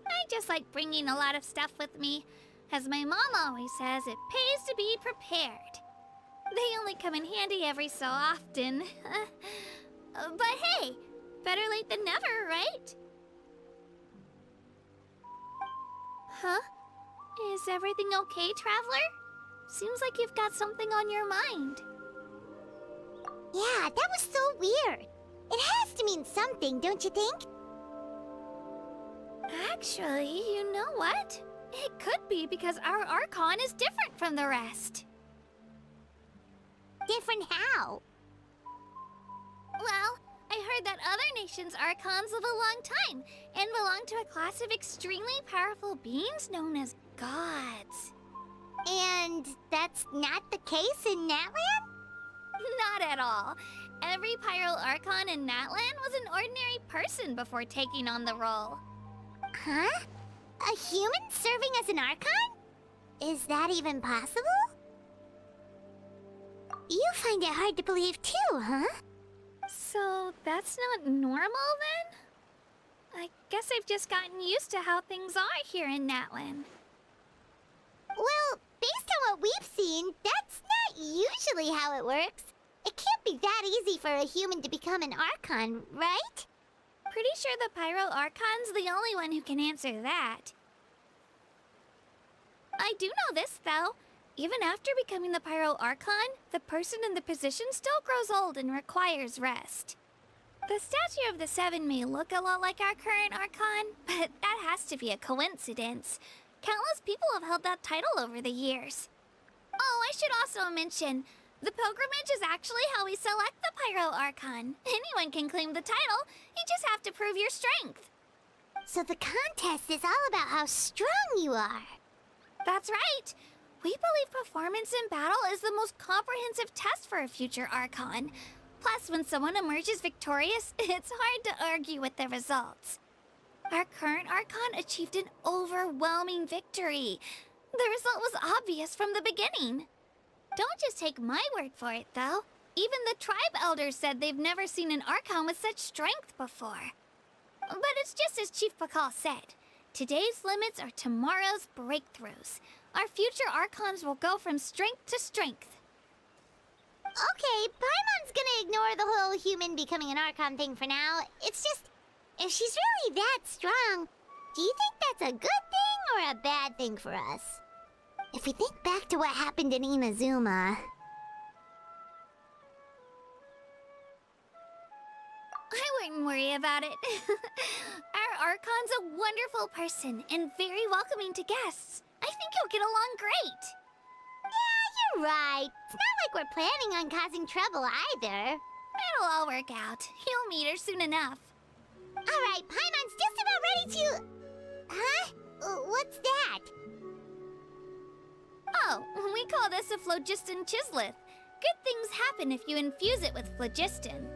I just like bringing a lot of stuff with me. As my mom always says, it pays to be prepared. They only come in handy every so often. But hey, better late than never, right? Huh? Is everything okay, Traveler? Seems like you've got something on your mind. Yeah, that was so weird. It has to mean something, don't you think? Actually, you know what? It could be because our Archon is different from the rest. Different how? Well, I heard that other nations' Archons live a long time and belong to a class of extremely powerful beings known as gods. And that's not the case in Natlan? Not at all. Every Pyro Archon in Natlan was an ordinary person before taking on the role. Huh? A human serving as an Archon? Is that even possible? You find it hard to believe too, huh? So that's not normal then? I guess I've just gotten used to how things are here in Natlan. Well, based on what we've seen, that's not usually how it works. It can't be that easy for a human to become an Archon, right? Pretty sure the Pyro Archon's the only one who can answer that. I do know this, though. Even after becoming the Pyro Archon, the person in the position still grows old and requires rest. The statue of the Seven may look a lot like our current Archon, but that has to be a coincidence. Countless people have held that title over the years. Oh, I should also mention, the pilgrimage is actually how we select the Pyro Archon. Anyone can claim the title, you just have to prove your strength. So the contest is all about how strong you are. That's right. We believe performance in battle is the most comprehensive test for a future Archon. Plus, when someone emerges victorious, it's hard to argue with the results. Our current Archon achieved an overwhelming victory. The result was obvious from the beginning. Don't just take my word for it, though. Even the tribe elders said they've never seen an Archon with such strength before. But it's just as Chief Pakal said. Today's limits are tomorrow's breakthroughs. Our future Archons will go from strength to strength. Okay, Paimon's gonna ignore the whole human becoming an Archon thing for now. It's just, if she's really that strong, do you think that's a good thing or a bad thing for us? If we think back to what happened in Inazuma... I wouldn't worry about it. Our Archon's a wonderful person and very welcoming to guests. I think you'll get along great. Yeah, you're right. It's not like we're planning on causing trouble either. It'll all work out. You'll meet her soon enough. Alright, Paimon's just about ready to... Huh? What's that? Oh, we call this a phlogiston chisleth. Good things happen if you infuse it with phlogiston.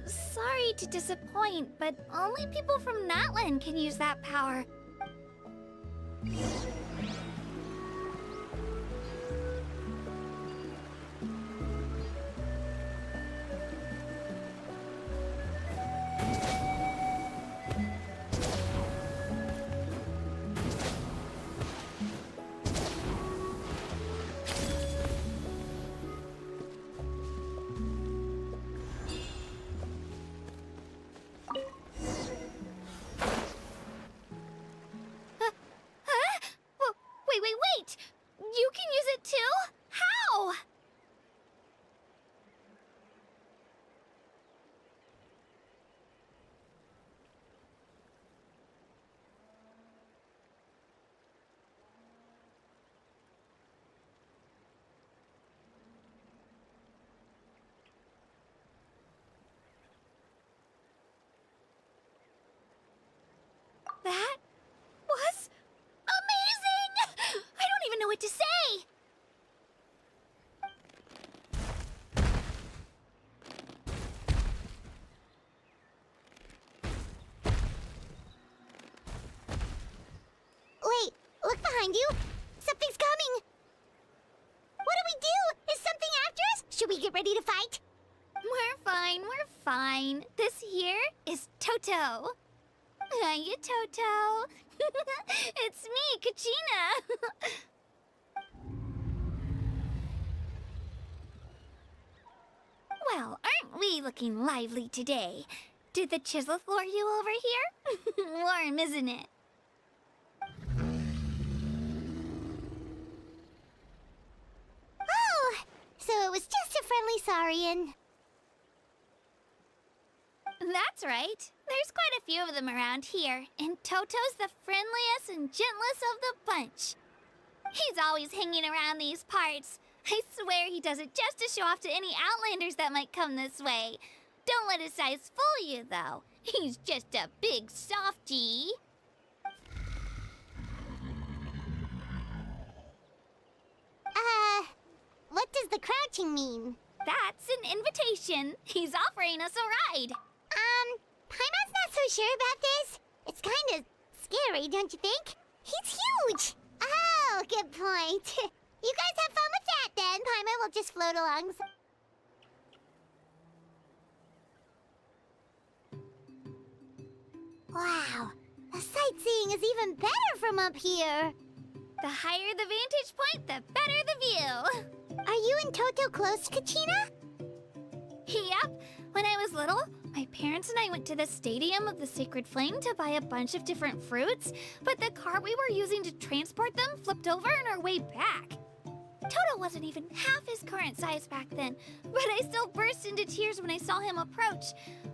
Sorry to disappoint, but only people from Natlan can use that power. Wait! You can use it too? How? That was amazing! I don't even know what to say! Look behind you! Something's coming! What do we do? Is something after us? Should we get ready to fight? We're fine, we're fine. This here is Toto. Hiya, Toto. It's me, Kachina. Well, aren't we looking lively today? Did the chisel lure you over here? Warm, isn't it? Oh, so it was just a friendly saurian. That's right. There's quite a few of them around here, and Toto's the friendliest and gentlest of the bunch. He's always hanging around these parts. I swear he does it just to show off to any Outlanders that might come this way. Don't let his size fool you, though. He's just a big softie. What does the crouching mean? That's an invitation. He's offering us a ride. Paimon's not so sure about this. It's kind of scary, don't you think? He's huge! Oh, good point. You guys have fun with that then. Paimon will just float along. Wow, the sightseeing is even better from up here. The higher the vantage point, the better the view. Are you and Toto close, Kachina? Yep. When I was little, my parents and I went to the Stadium of the Sacred Flame to buy a bunch of different fruits, but the cart we were using to transport them flipped over on our way back. Toto wasn't even half his current size back then, but I still burst into tears when I saw him approach.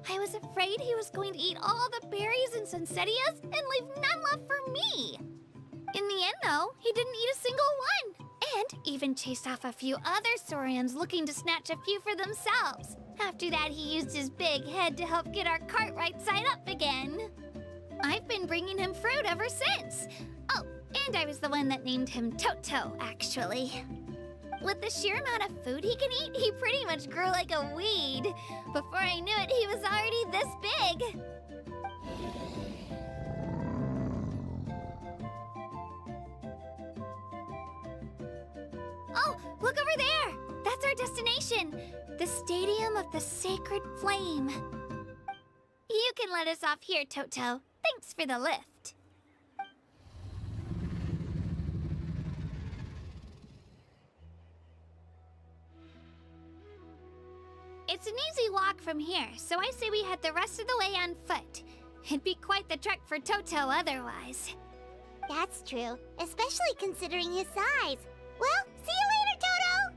I was afraid he was going to eat all the berries and sunsettias and leave none left for me. In the end, though, he didn't eat a single one, and even chased off a few other saurians looking to snatch a few for themselves. After that, he used his big head to help get our cart right side up again. I've been bringing him fruit ever since. Oh, and I was the one that named him Toto, actually. With the sheer amount of food he can eat, he pretty much grew like a weed. Before I knew it, he was already this big. Oh, look over there! That's our destination, the Stadium of the Sacred Flame. You can let us off here, Toto. Thanks for the lift. It's an easy walk from here, so I say we head the rest of the way on foot. It'd be quite the trek for Toto otherwise. That's true, especially considering his size. Well, see you later, Toto!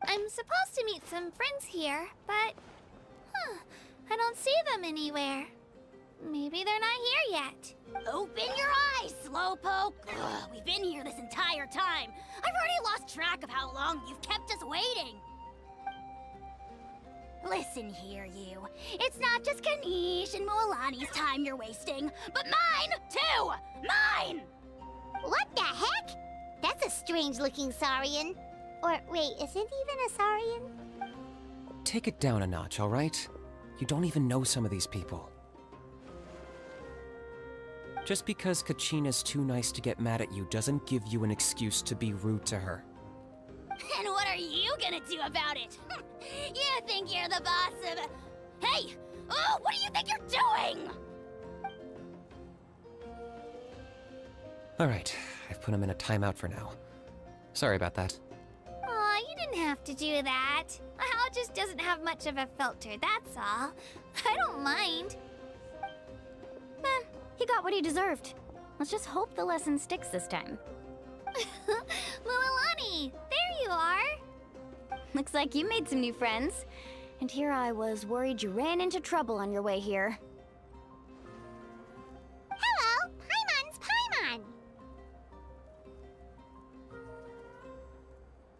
I'm supposed to meet some friends here, but... I don't see them anywhere. Maybe they're not here yet. Open your eyes, Slowpoke! Ugh, we've been here this entire time. I've already lost track of how long you've kept us waiting. Listen here, you. It's not just Kanish and Moalani's time you're wasting, but mine, too! Mine! What the heck? That's a strange-looking Saurian. Or, wait, is it even a Saurian? Take it down a notch, all right? You don't even know some of these people. Just because Kachina's too nice to get mad at you doesn't give you an excuse to be rude to her. And what are you gonna do about it? You think you're the boss of... Hey! Oh, what do you think you're doing? All right, I've put him in a timeout for now. Sorry about that. Aw, you didn't have to do that. Hal just doesn't have much of a filter, that's all. I don't mind. He got what he deserved. Let's just hope the lesson sticks this time. Moalani, there you are. Looks like you made some new friends. And here I was worried you ran into trouble on your way here. Hello, Paimon's Paimon.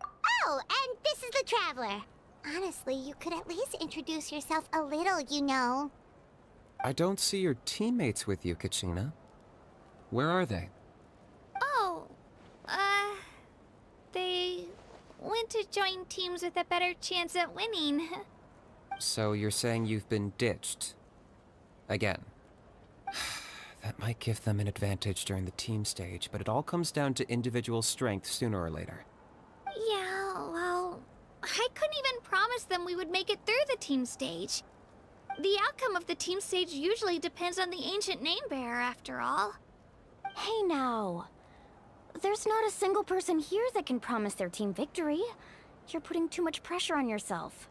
Oh, and this is the Traveler. Honestly, you could at least introduce yourself a little, you know. I don't see your teammates with you, Kachina. Where are they? Oh, they went to join teams with a better chance at winning. So you're saying you've been ditched? Again. That might give them an advantage during the team stage, but it all comes down to individual strength sooner or later. Yeah, well, I couldn't even promise them we would make it through the team stage. The outcome of the team stage usually depends on the ancient name bearer, after all. Hey now. There's not a single person here that can promise their team victory. You're putting too much pressure on yourself.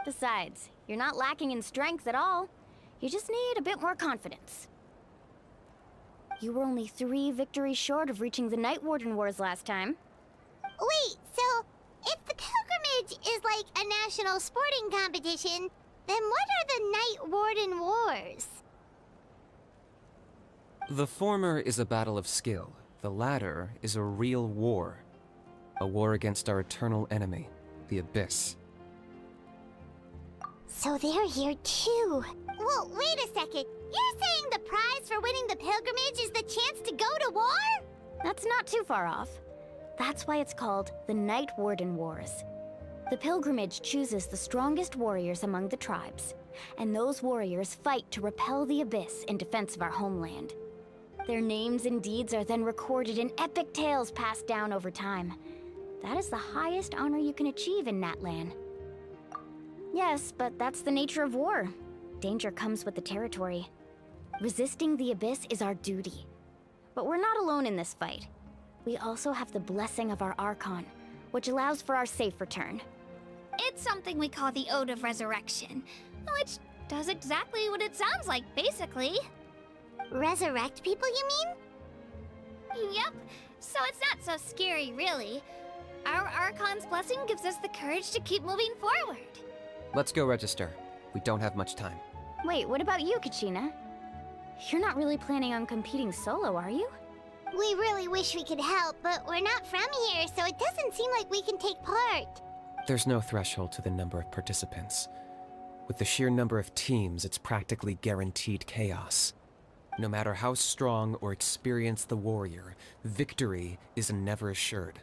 Besides, you're not lacking in strength at all. You just need a bit more confidence. You were only 3 victories short of reaching the Night Warden Wars last time. Wait, so if the pilgrimage is like a national sporting competition, then what are the Night Warden Wars? The former is a battle of skill. The latter is a real war. A war against our eternal enemy, the Abyss. So they're here too. Well, wait a second. You're saying the prize for winning the pilgrimage is the chance to go to war? That's not too far off. That's why it's called the Night Warden Wars. The pilgrimage chooses the strongest warriors among the tribes, and those warriors fight to repel the Abyss in defense of our homeland. Their names and deeds are then recorded in epic tales passed down over time. That is the highest honor you can achieve in Natlan. Yes, but that's the nature of war. Danger comes with the territory. Resisting the Abyss is our duty. But we're not alone in this fight. We also have the blessing of our Archon, which allows for our safe return. It's something we call the Ode of Resurrection, which does exactly what it sounds like, basically. Resurrect people, you mean? Yep, so it's not so scary, really. Our Archon's blessing gives us the courage to keep moving forward. Let's go register. We don't have much time. Wait, what about you, Kachina? You're not really planning on competing solo, are you? We really wish we could help, but we're not from here, so it doesn't seem like we can take part. There's no threshold to the number of participants. With the sheer number of teams, it's practically guaranteed chaos. No matter how strong or experienced the warrior, victory is never assured.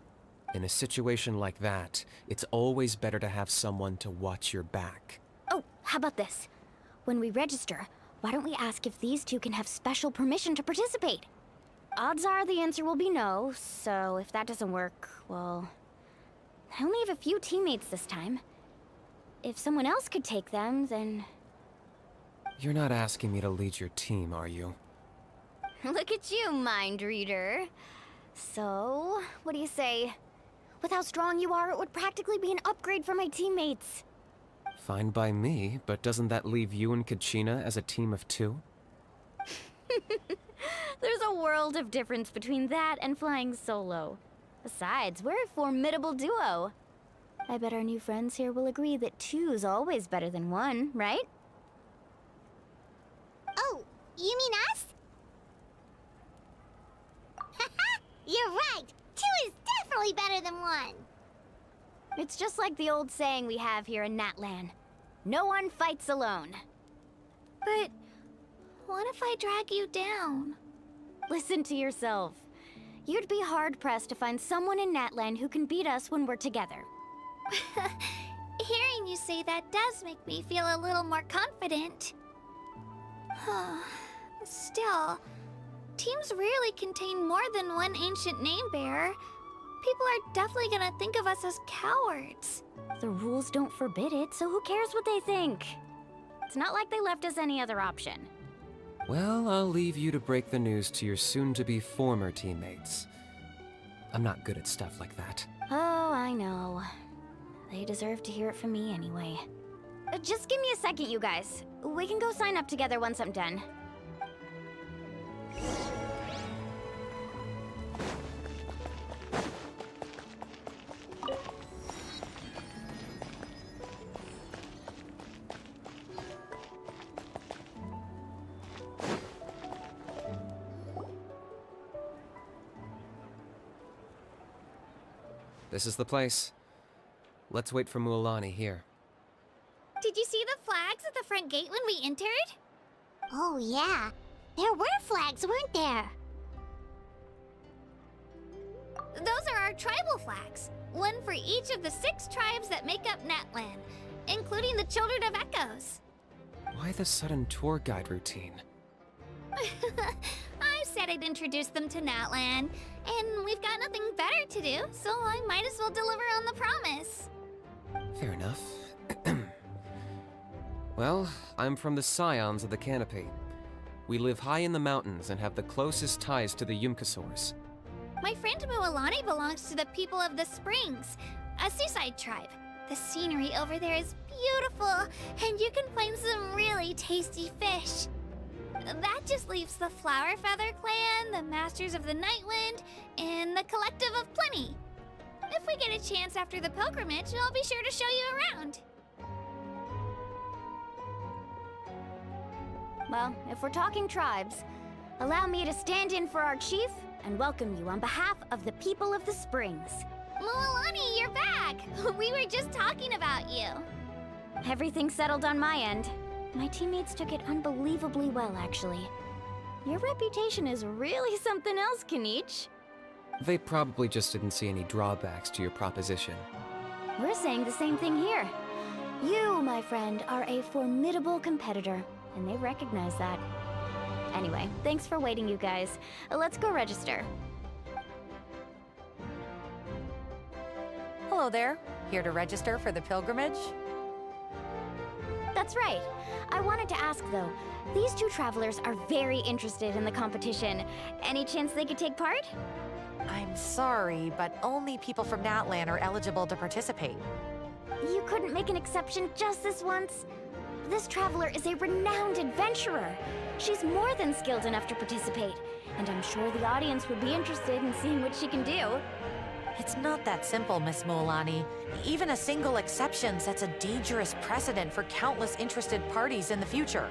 In a situation like that, it's always better to have someone to watch your back. Oh, how about this? When we register, why don't we ask if these two can have special permission to participate? Odds are the answer will be no, so if that doesn't work, well... I only have a few teammates this time. If someone else could take them, then... You're not asking me to lead your team, are you? Look at you, mind reader. So, what do you say? With how strong you are, it would practically be an upgrade for my teammates. Fine by me, but doesn't that leave you and Kachina as a team of 2? There's a world of difference between that and flying solo. Besides, we're a formidable duo. I bet our new friends here will agree that two's always better than one, right? Oh, you mean us? Haha, you're right! Two is definitely better than one! It's just like the old saying we have here in Natlan. No one fights alone. But what if I drag you down? Listen to yourself. You'd be hard-pressed to find someone in Natlan who can beat us when we're together. Hearing you say that does make me feel a little more confident. Still, teams rarely contain more than one ancient name bearer. People are definitely gonna think of us as cowards. The rules don't forbid it, so who cares what they think? It's not like they left us any other option. Well, I'll leave you to break the news to your soon-to-be former teammates. I'm not good at stuff like that. Oh, I know. They deserve to hear it from me anyway. Just give me a second, you guys. We can go sign up together once I'm done. This is the place. Let's wait for Mualani here. Did you see the flags at the front gate when we entered? Oh yeah, there were flags, weren't there? Those are our tribal flags. One for each of the 6 tribes that make up Natlan, including the Children of Echoes. Why the sudden tour guide routine? I said I'd introduce them to Natlan, and we've got nothing better to do, so I might as well deliver on the promise. Fair enough. Well, I'm from the Scions of the Canopy. We live high in the mountains and have the closest ties to the Yumkasaurs. My friend Mualani belongs to the people of the Springs, a seaside tribe. The scenery over there is beautiful, and you can find some really tasty fish. That just leaves the Flower Feather Clan, the Masters of the Nightwind, and the Collective of Plenty. If we get a chance after the pilgrimage, I'll be sure to show you around. Well, if we're talking tribes, allow me to stand in for our chief and welcome you on behalf of the people of the Springs. Mualani, you're back! We were just talking about you. Everything's settled on my end. My teammates took it unbelievably well, actually. Your reputation is really something else, Kanich. They probably just didn't see any drawbacks to your proposition. We're saying the same thing here. You, my friend, are a formidable competitor, and they recognize that. Anyway, thanks for waiting, you guys. Let's go register. Hello there. Here to register for the pilgrimage? That's right. I wanted to ask, though, these 2 travelers are very interested in the competition. Any chance they could take part? I'm sorry, but only people from Natlan are eligible to participate. You couldn't make an exception just this once? This traveler is a renowned adventurer. She's more than skilled enough to participate, and I'm sure the audience would be interested in seeing what she can do. It's not that simple, Miss Mualani. Even a single exception sets a dangerous precedent for countless interested parties in the future.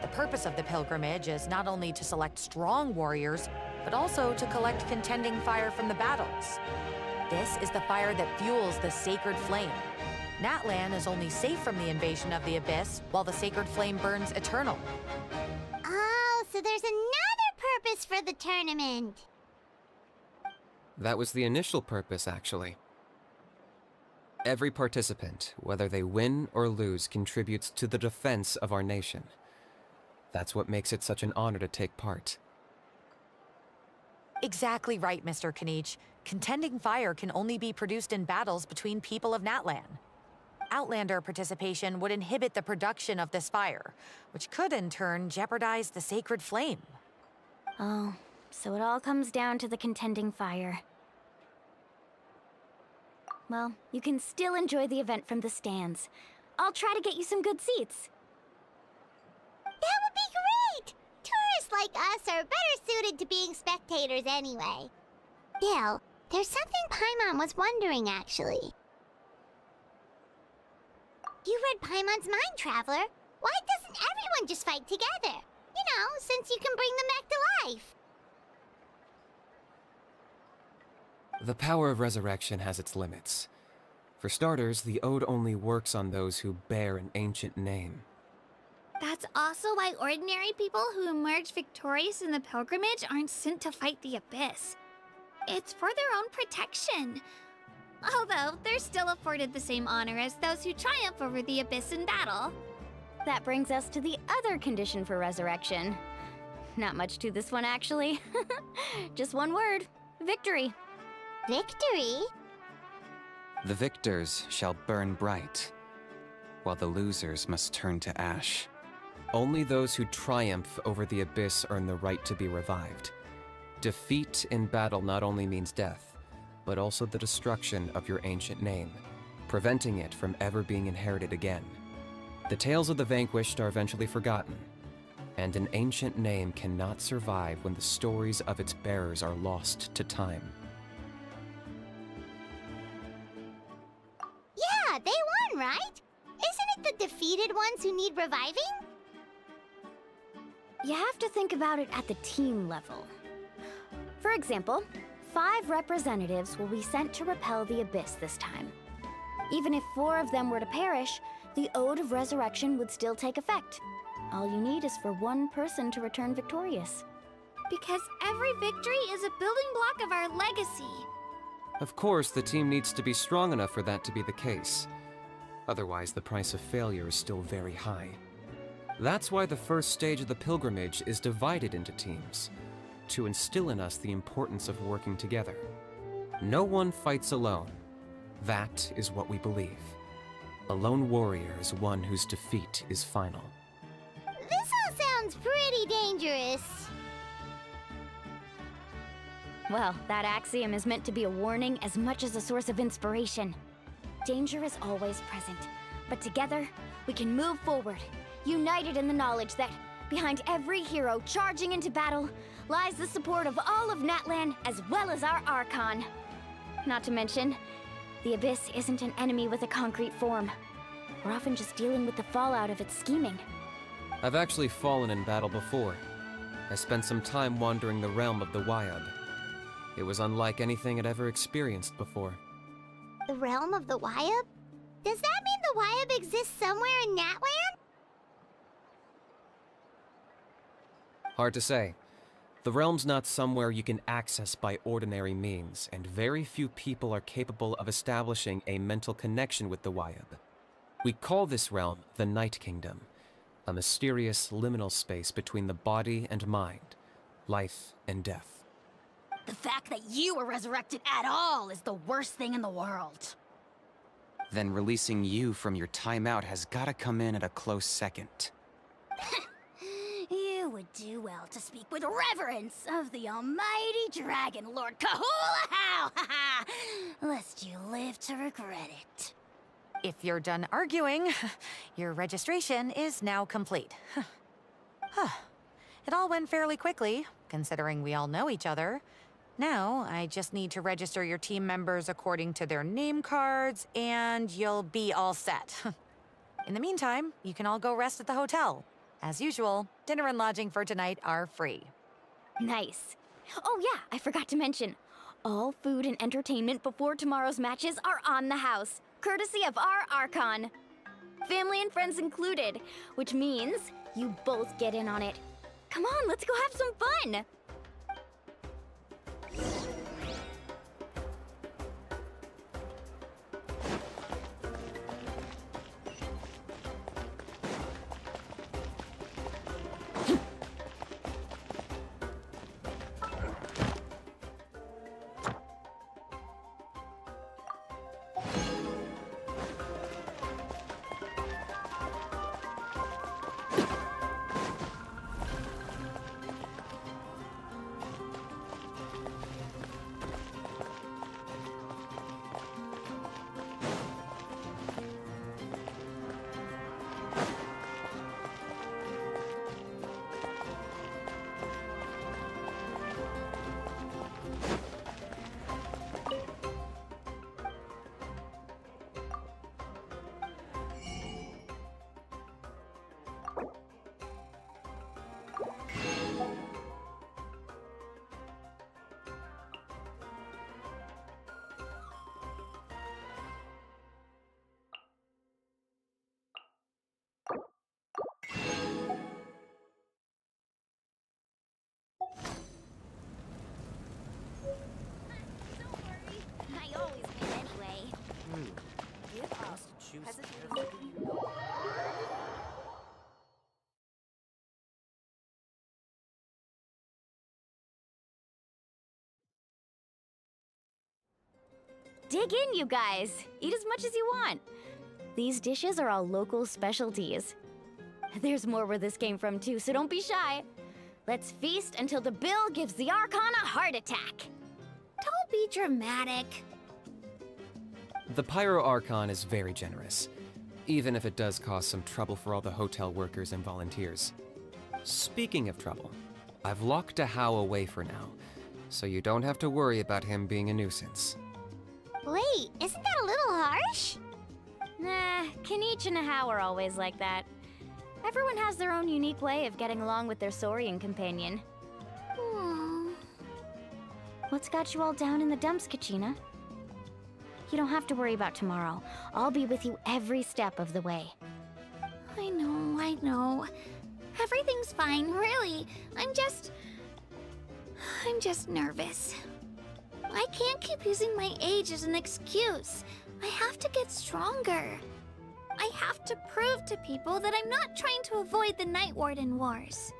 The purpose of the pilgrimage is not only to select strong warriors, but also to collect contending fire from the battles. This is the fire that fuels the sacred flame. Natlan is only safe from the invasion of the Abyss, while the sacred flame burns eternal. Oh, so there's another purpose for the tournament. That was the initial purpose, actually. Every participant, whether they win or lose, contributes to the defense of our nation. That's what makes it such an honor to take part. Exactly right, Mr. Kanich. Contending fire can only be produced in battles between people of Natlan. Outlander participation would inhibit the production of this fire, which could in turn jeopardize the sacred flame. Oh, so it all comes down to the contending fire. Well, you can still enjoy the event from the stands. I'll try to get you some good seats. That would be great! Tourists like us are better suited to being spectators anyway. Still, there's something Paimon was wondering, actually. You read Paimon's mind, Traveler. Why doesn't everyone just fight together? You know, since you can bring them back to life. The power of resurrection has its limits. For starters, the Ode only works on those who bear an ancient name. That's also why ordinary people who emerge victorious in the pilgrimage aren't sent to fight the Abyss. It's for their own protection. Although, they're still afforded the same honor as those who triumph over the Abyss in battle. That brings us to the other condition for resurrection. Not much to this one, actually. Just one word: victory. Victory? The victors shall burn bright, while the losers must turn to ash. Only those who triumph over the Abyss earn the right to be revived. Defeat in battle not only means death, but also the destruction of your ancient name, preventing it from ever being inherited again. The tales of the vanquished are eventually forgotten, and an ancient name cannot survive when the stories of its bearers are lost to time. Yeah, they won, right? Isn't it the defeated ones who need reviving? You have to think about it at the team level. For example, 5 representatives will be sent to repel the Abyss this time. Even if 4 of them were to perish, the Ode of Resurrection would still take effect. All you need is for 1 person to return victorious. Because every victory is a building block of our legacy. Of course, the team needs to be strong enough for that to be the case. Otherwise, the price of failure is still very high. That's why the first stage of the pilgrimage is divided into teams, to instill in us the importance of working together. No one fights alone. That is what we believe. A lone warrior is one whose defeat is final. This all sounds pretty dangerous. Well, that axiom is meant to be a warning as much as a source of inspiration. Danger is always present, but together, we can move forward, united in the knowledge that behind every hero charging into battle lies the support of all of Natlan as well as our Archon. Not to mention, the Abyss isn't an enemy with a concrete form. We're often just dealing with the fallout of its scheming. I've actually fallen in battle before. I spent some time wandering the realm of the Wyab. It was unlike anything I'd ever experienced before. The realm of the Wyab? Does that mean the Wyab exists somewhere in Natlan? Hard to say. The realm's not somewhere you can access by ordinary means, and very few people are capable of establishing a mental connection with the Wyab. We call this realm the Night Kingdom, a mysterious liminal space between the body and mind, life and death. The fact that you were resurrected at all is the worst thing in the world. Then releasing you from your timeout has gotta come in at a close second. You would do well to speak with reverence of the almighty Dragon Lord Kahula-How, lest you live to regret it. If you're done arguing, your registration is now complete. It all went fairly quickly, considering we all know each other. Now, I just need to register your team members according to their name cards, and you'll be all set. In the meantime, you can all go rest at the hotel. As usual, dinner and lodging for tonight are free. Nice. Oh yeah, I forgot to mention. All food and entertainment before tomorrow's matches are on the house, courtesy of our Archon. Family and friends included, which means you both get in on it. Come on, let's go have some fun! Dig in, you guys. Eat as much as you want. These dishes are all local specialties. There's more where this came from, too, so don't be shy. Let's feast until the bill gives the Archon a heart attack. Don't be dramatic. The Pyro Archon is very generous, even if it does cause some trouble for all the hotel workers and volunteers. Speaking of trouble, I've locked Ahau away for now, so you don't have to worry about him being a nuisance. Wait, isn't that a little harsh? Nah, Kanich and Ahau are always like that. Everyone has their own unique way of getting along with their Saurian companion. What's got you all down in the dumps, Kachina? You don't have to worry about tomorrow. I'll be with you every step of the way. I know. Everything's fine, really. I'm just nervous. I can't keep using my age as an excuse. I have to get stronger. I have to prove to people that I'm not trying to avoid the Night Warden Wars.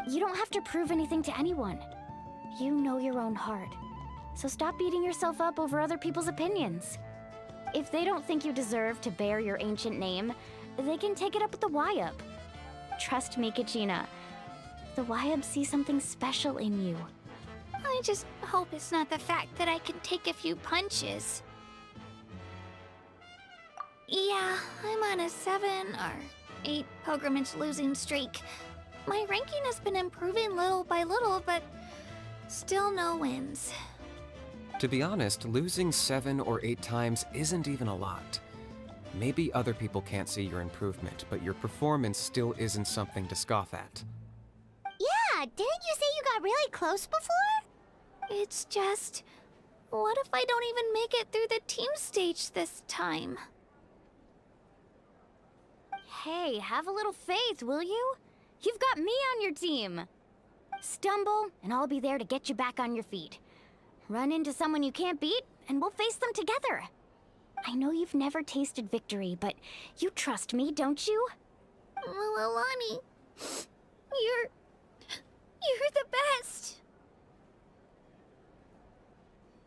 You don't have to prove anything to anyone. You know your own heart. So stop beating yourself up over other people's opinions. If they don't think you deserve to bear your ancient name, they can take it up with the Wyub. Trust me, Kachina. The Wyub see something special in you. I just hope it's not the fact that I can take a few punches. Yeah, I'm on a 7 or 8 pilgrimage losing streak. My ranking has been improving little by little, but still no wins. To be honest, losing 7 or 8 times isn't even a lot. Maybe other people can't see your improvement, but your performance still isn't something to scoff at. Yeah, didn't you say you got really close before? It's just... what if I don't even make it through the team stage this time? Hey, have a little faith, will you? You've got me on your team. Stumble, and I'll be there to get you back on your feet. Run into someone you can't beat, and we'll face them together. I know you've never tasted victory, but you trust me, don't you? Alani, you're the best.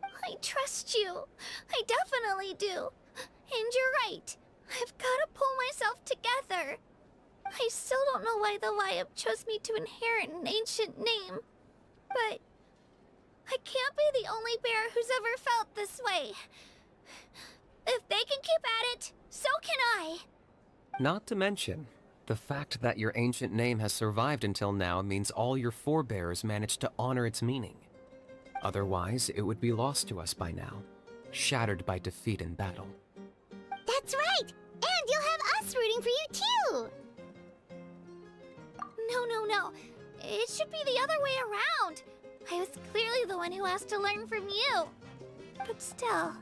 I trust you. I definitely do. And you're right. I've got to pull myself together. I still don't know why the Wyub chose me to inherit an ancient name. But I can't be the only bear who's ever felt this way. If they can keep at it, so can I. Not to mention, the fact that your ancient name has survived until now means all your forebears managed to honor its meaning. Otherwise, it would be lost to us by now, shattered by defeat in battle. That's right! And you'll have us rooting for you too! No. It should be the other way around. I was clearly the one who asked to learn from you. But still...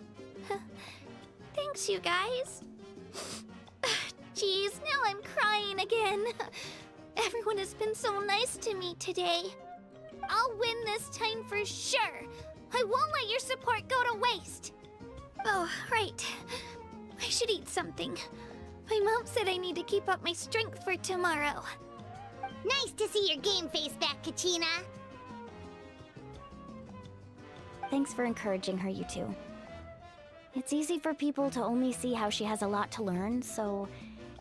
thanks, you guys. Jeez, now I'm crying again. Everyone has been so nice to me today. I'll win this time for sure. I won't let your support go to waste. Oh, right. I should eat something. My mom said I need to keep up my strength for tomorrow. Nice to see your game face back, Kachina. Thanks for encouraging her, you two. It's easy for people to only see how she has a lot to learn, so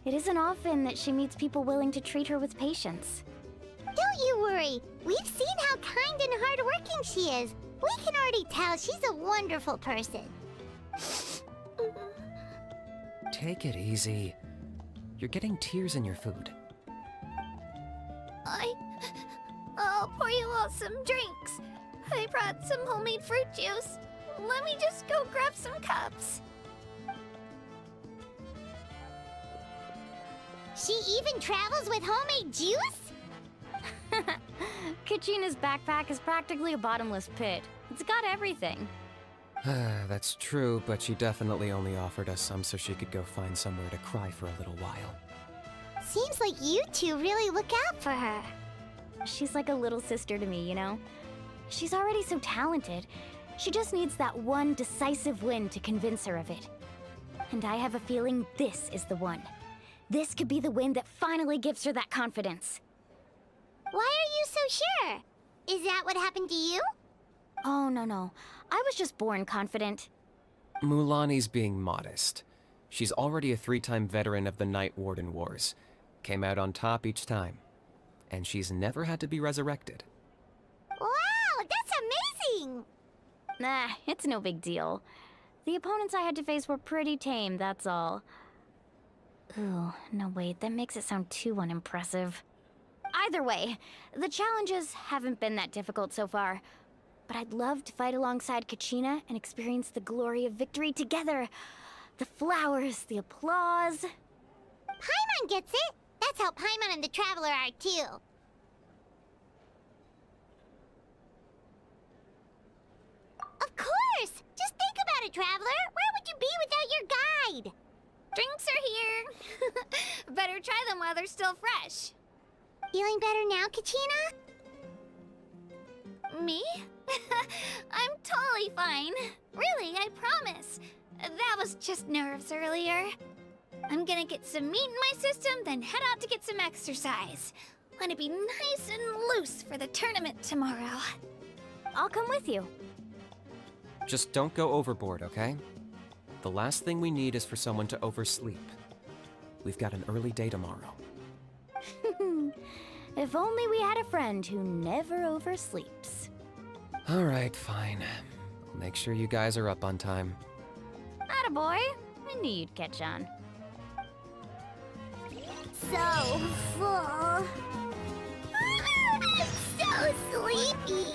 it isn't often that she meets people willing to treat her with patience. Don't you worry. We've seen how kind and hardworking she is. We can already tell she's a wonderful person. Take it easy. You're getting tears in your food. I'll pour you all some drinks. I brought some homemade fruit juice. Let me just go grab some cups. She even travels with homemade juice? Kachina's backpack is practically a bottomless pit. It's got everything. That's true, but she definitely only offered us some so she could go find somewhere to cry for a little while. Seems like you two really look out for her. She's like a little sister to me, you know? She's already so talented. She just needs that one decisive win to convince her of it. And I have a feeling this is the one. This could be the win that finally gives her that confidence. Why are you so sure? Is that what happened to you? Oh, no. I was just born confident. Mulaney's being modest. She's already a 3-time veteran of the Night Warden Wars. Came out on top each time. And she's never had to be resurrected. Wow, that's amazing! Nah, it's no big deal. The opponents I had to face were pretty tame, that's all. Ooh, no wait, that makes it sound too unimpressive. Either way, the challenges haven't been that difficult so far. But I'd love to fight alongside Kachina and experience the glory of victory together. The flowers, the applause. Paimon gets it! That's how Paimon and the Traveler are too. Of course! Just think about it, Traveler! Where would you be without your guide? Drinks are here. Better try them while they're still fresh. Feeling better now, Kachina? Me? I'm totally fine. Really, I promise. That was just nerves earlier. I'm gonna get some meat in my system, then head out to get some exercise. Want to be nice and loose for the tournament tomorrow. I'll come with you. Just don't go overboard, okay? The last thing we need is for someone to oversleep. We've got an early day tomorrow. If only we had a friend who never oversleeps. All right, fine. I'll make sure you guys are up on time. Attaboy. I knew you'd catch on. So full. I'm so sleepy.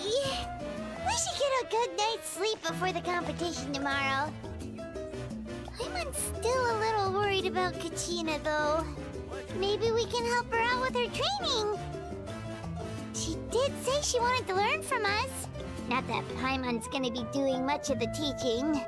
We should get a good night's sleep before the competition tomorrow. I'm still a little worried about Kachina, though. Maybe we can help her out with her training. She did say she wanted to learn from us. Not that Paimon's gonna be doing much of the teaching.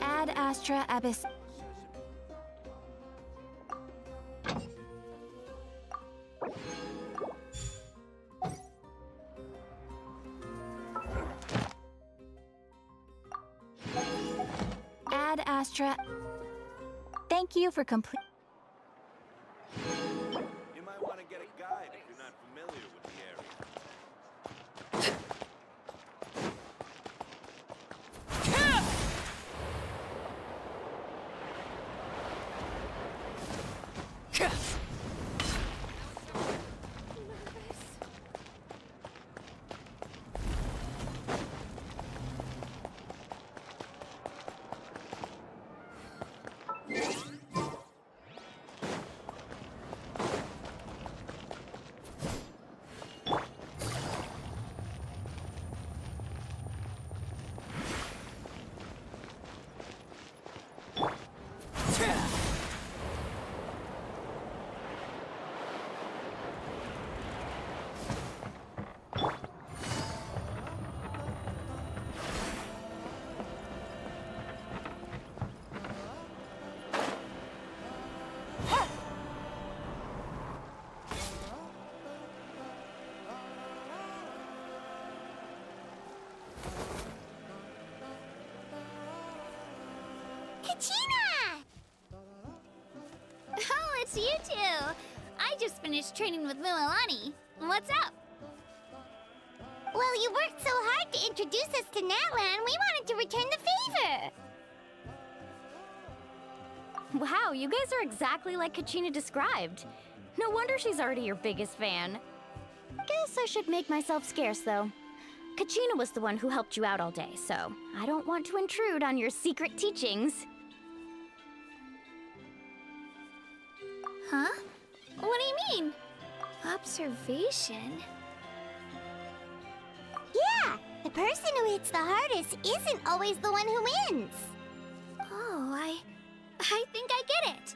Ad Astra Abyss. Ad Astra. Thank you for complete. You might want to get a guide if you're not familiar with the area. miss you too. I just finished training with Mualani. What's up? Well, you worked so hard to introduce us to Natlan, we wanted to return the favor. Wow, you guys are exactly like Kachina described. No wonder she's already your biggest fan. Guess I should make myself scarce, though. Kachina was the one who helped you out all day, so I don't want to intrude on your secret teachings. Huh? What do you mean? Observation? Yeah, the person who hits the hardest isn't always the one who wins. Oh, I think I get it.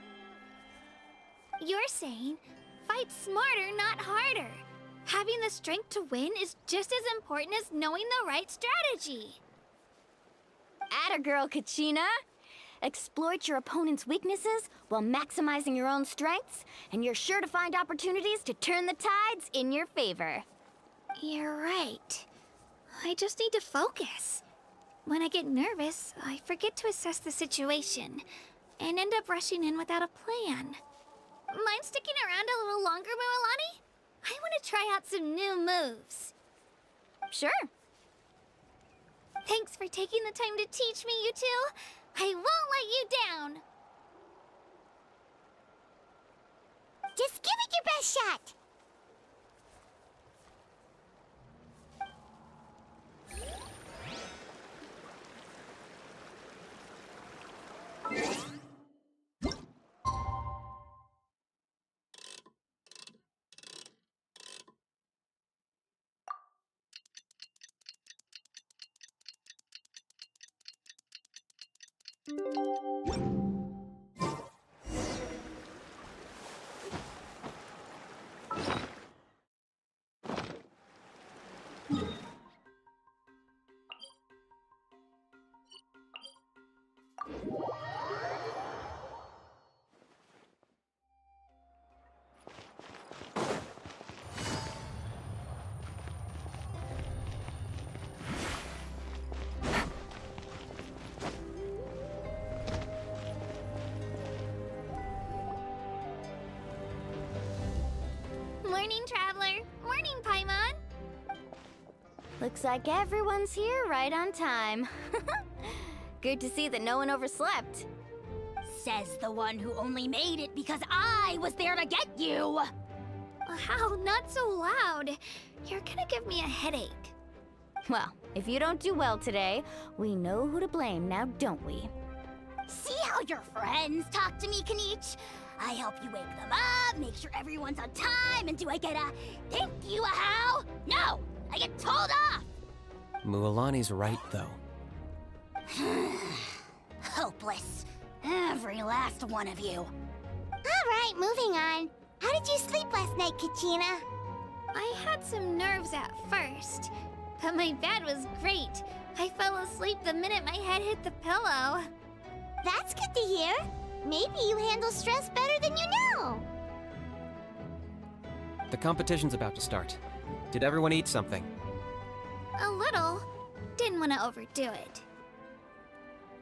You're saying, fight smarter, not harder. Having the strength to win is just as important as knowing the right strategy. Atta girl, Kachina! Exploit your opponent's weaknesses while maximizing your own strengths, and you're sure to find opportunities to turn the tides in your favor. You're right. I just need to focus. When I get nervous, I forget to assess the situation, and end up rushing in without a plan. Mind sticking around a little longer, Mualani? I want to try out some new moves. Sure. Thanks for taking the time to teach me, you two. I won't let you down. Just give it your best shot. Morning, Traveler. Morning, Paimon. Looks like everyone's here right on time. Good to see that no one overslept. Says the one who only made it because I was there to get you. Wow, not so loud. You're gonna give me a headache. Well, if you don't do well today, we know who to blame now, don't we? See how your friends talk to me, Kanich? I help you wake them up, make sure everyone's on time, and do I get a thank you a how? No! I get told off! Mualani's right, though. Hopeless. Every last one of you. Alright, moving on. How did you sleep last night, Kachina? I had some nerves at first, but my bed was great. I fell asleep the minute my head hit the pillow. That's good to hear. Maybe you handle stress better than you know. The competition's about to start. Did everyone eat something? A little. Didn't want to overdo it.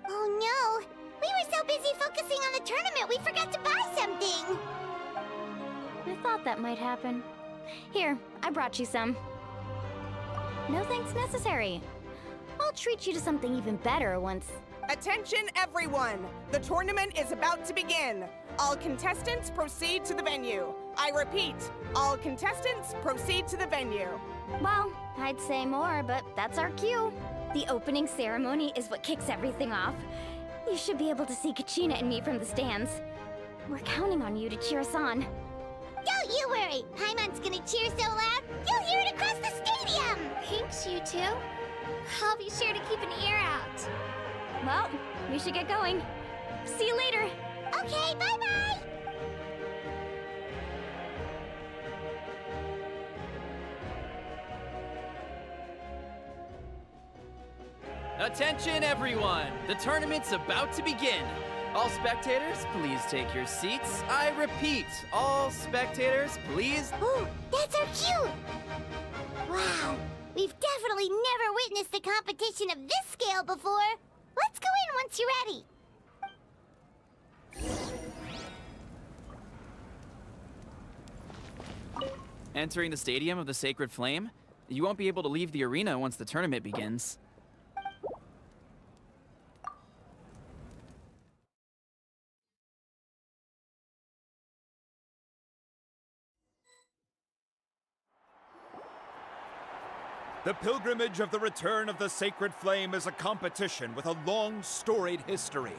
Oh no! We were so busy focusing on the tournament we forgot to buy something! I thought that might happen. Here, I brought you some. No thanks necessary. I'll treat you to something even better once... Attention everyone! The tournament is about to begin. All contestants proceed to the venue. I repeat, all contestants proceed to the venue. Well, I'd say more, but that's our cue. The opening ceremony is what kicks everything off. You should be able to see Kachina and me from the stands. We're counting on you to cheer us on. Don't you worry! Paimon's gonna cheer so loud, you'll hear it across the stadium! Thanks, you two. I'll be sure to keep an ear out. Well, we should get going. See you later. Okay, bye-bye! Attention everyone! The tournament's about to begin. All spectators, please take your seats. I repeat, all spectators, please... Ooh, that's our cue! Wow, we've definitely never witnessed a competition of this scale before. Let's go in once you're ready. Entering the Stadium of the Sacred Flame, you won't be able to leave the arena once the tournament begins. The pilgrimage of the return of the Sacred Flame is a competition with a long, storied history.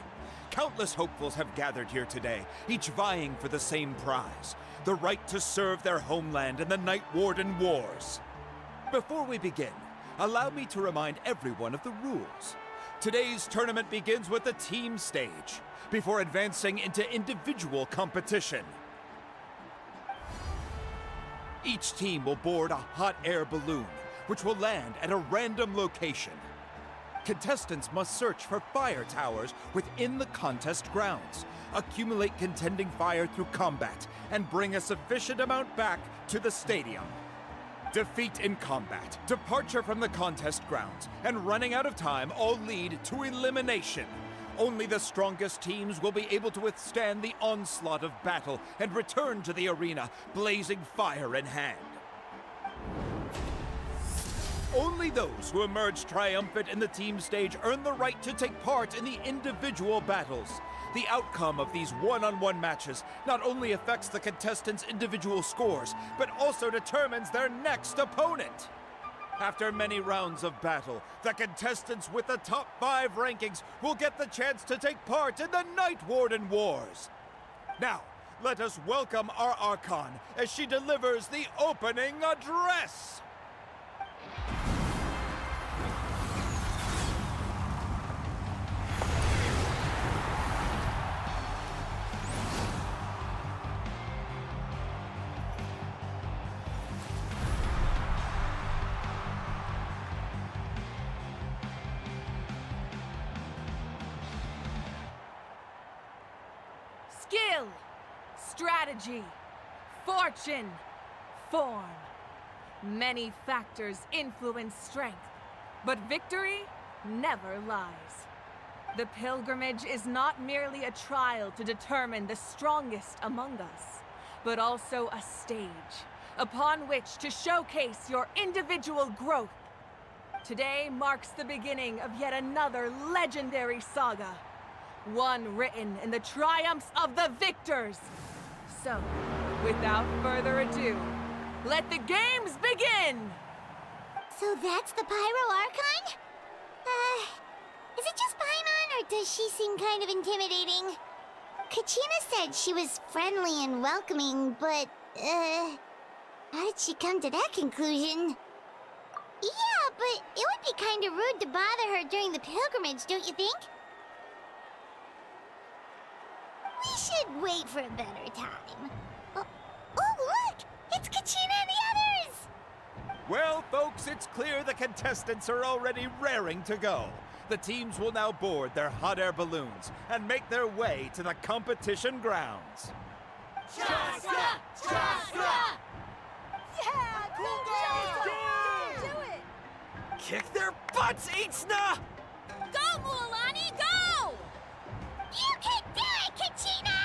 Countless hopefuls have gathered here today, each vying for the same prize, the right to serve their homeland in the Night Warden Wars. Before we begin, allow me to remind everyone of the rules. Today's tournament begins with the team stage, before advancing into individual competition. Each team will board a hot air balloon, which will land at a random location. Contestants must search for fire towers within the contest grounds, accumulate contending fire through combat, and bring a sufficient amount back to the stadium. Defeat in combat, departure from the contest grounds, and running out of time all lead to elimination. Only the strongest teams will be able to withstand the onslaught of battle and return to the arena, blazing fire in hand. Only those who emerge triumphant in the team stage earn the right to take part in the individual battles. The outcome of these one-on-one matches not only affects the contestants' individual scores, but also determines their next opponent. After many rounds of battle, the contestants with the top 5 rankings will get the chance to take part in the Night Warden Wars. Now, let us welcome our Archon as she delivers the opening address. Skill, strategy, fortune, form. Many factors influence strength, but victory never lies. The pilgrimage is not merely a trial to determine the strongest among us, but also a stage upon which to showcase your individual growth. Today marks the beginning of yet another legendary saga, one written in the triumphs of the victors. So, without further ado, let the games begin! So that's the Pyro Archon? Is it just Paimon, or does she seem kind of intimidating? Kachina said she was friendly and welcoming, but, how did she come to that conclusion? Yeah, but it would be kind of rude to bother her during the pilgrimage, don't you think? We should wait for a better time. Oh, look! It's Kachina and the others! Well, folks, it's clear the contestants are already raring to go. The teams will now board their hot air balloons and make their way to the competition grounds. Chaska! Chaska! Yeah! Cool girl! Do it! Kick their butts, Itzna! Go, Mualani, go! You can do it, Kachina!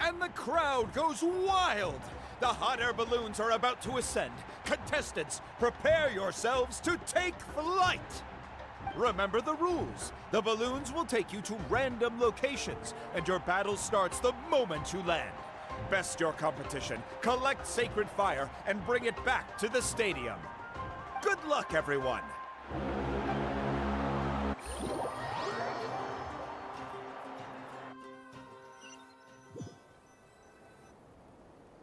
And the crowd goes wild! The hot air balloons are about to ascend. Contestants, prepare yourselves to take flight! Remember the rules. The balloons will take you to random locations, and your battle starts the moment you land. Best your competition, collect sacred fire, and bring it back to the stadium. Good luck, everyone!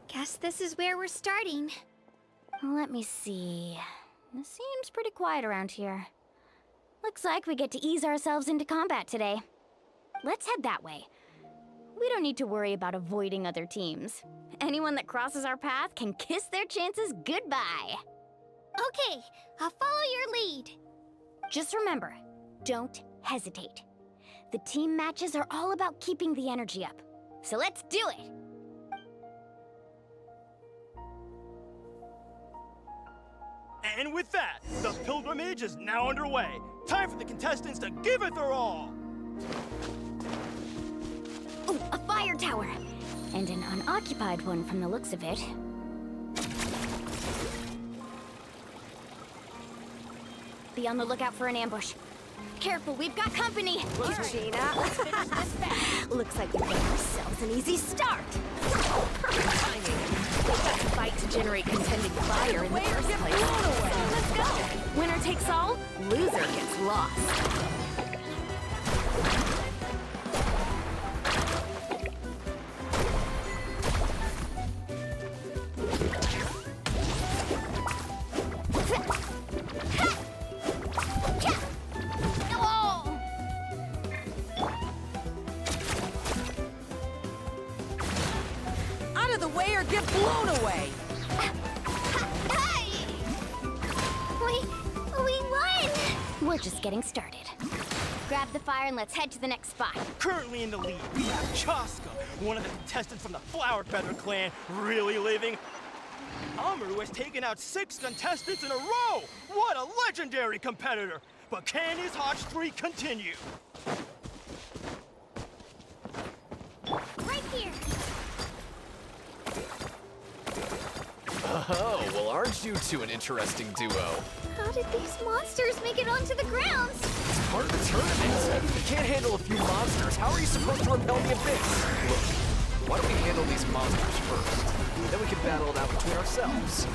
Guess this is where we're starting. Let me see. It seems pretty quiet around here. Looks like we get to ease ourselves into combat today. Let's head that way. We don't need to worry about avoiding other teams. Anyone that crosses our path can kiss their chances goodbye. Okay, I'll follow your lead. Just remember, don't hesitate. The team matches are all about keeping the energy up. So let's do it! And with that, the pilgrimage is now underway. Time for the contestants to give it their all. Oh, a fire tower! And an unoccupied one from the looks of it. Be on the lookout for an ambush. Careful, we've got company! Gina, let's finish this fast. Looks like we gave ourselves an easy start! Perfect timing. We've got to fight to generate contending fire in the first place. So let's go! Winner takes all, loser gets lost. Out of the way or get blown away! We won! We're just getting started. Grab the fire and let's head to the next spot. Currently in the lead, we have Chaska, one of the contestants from the Flower Feather clan, really living. Amaru has taken out 6 contestants in a row! What a legendary competitor! But can his hot streak continue? Right here! Oh, well, aren't you two an interesting duo? How did these monsters make it onto the grounds? It's part of the tournament. If you can't handle a few monsters, how are you supposed to repel the abyss? Look, why don't we handle these monsters first? Then we can battle it out between ourselves.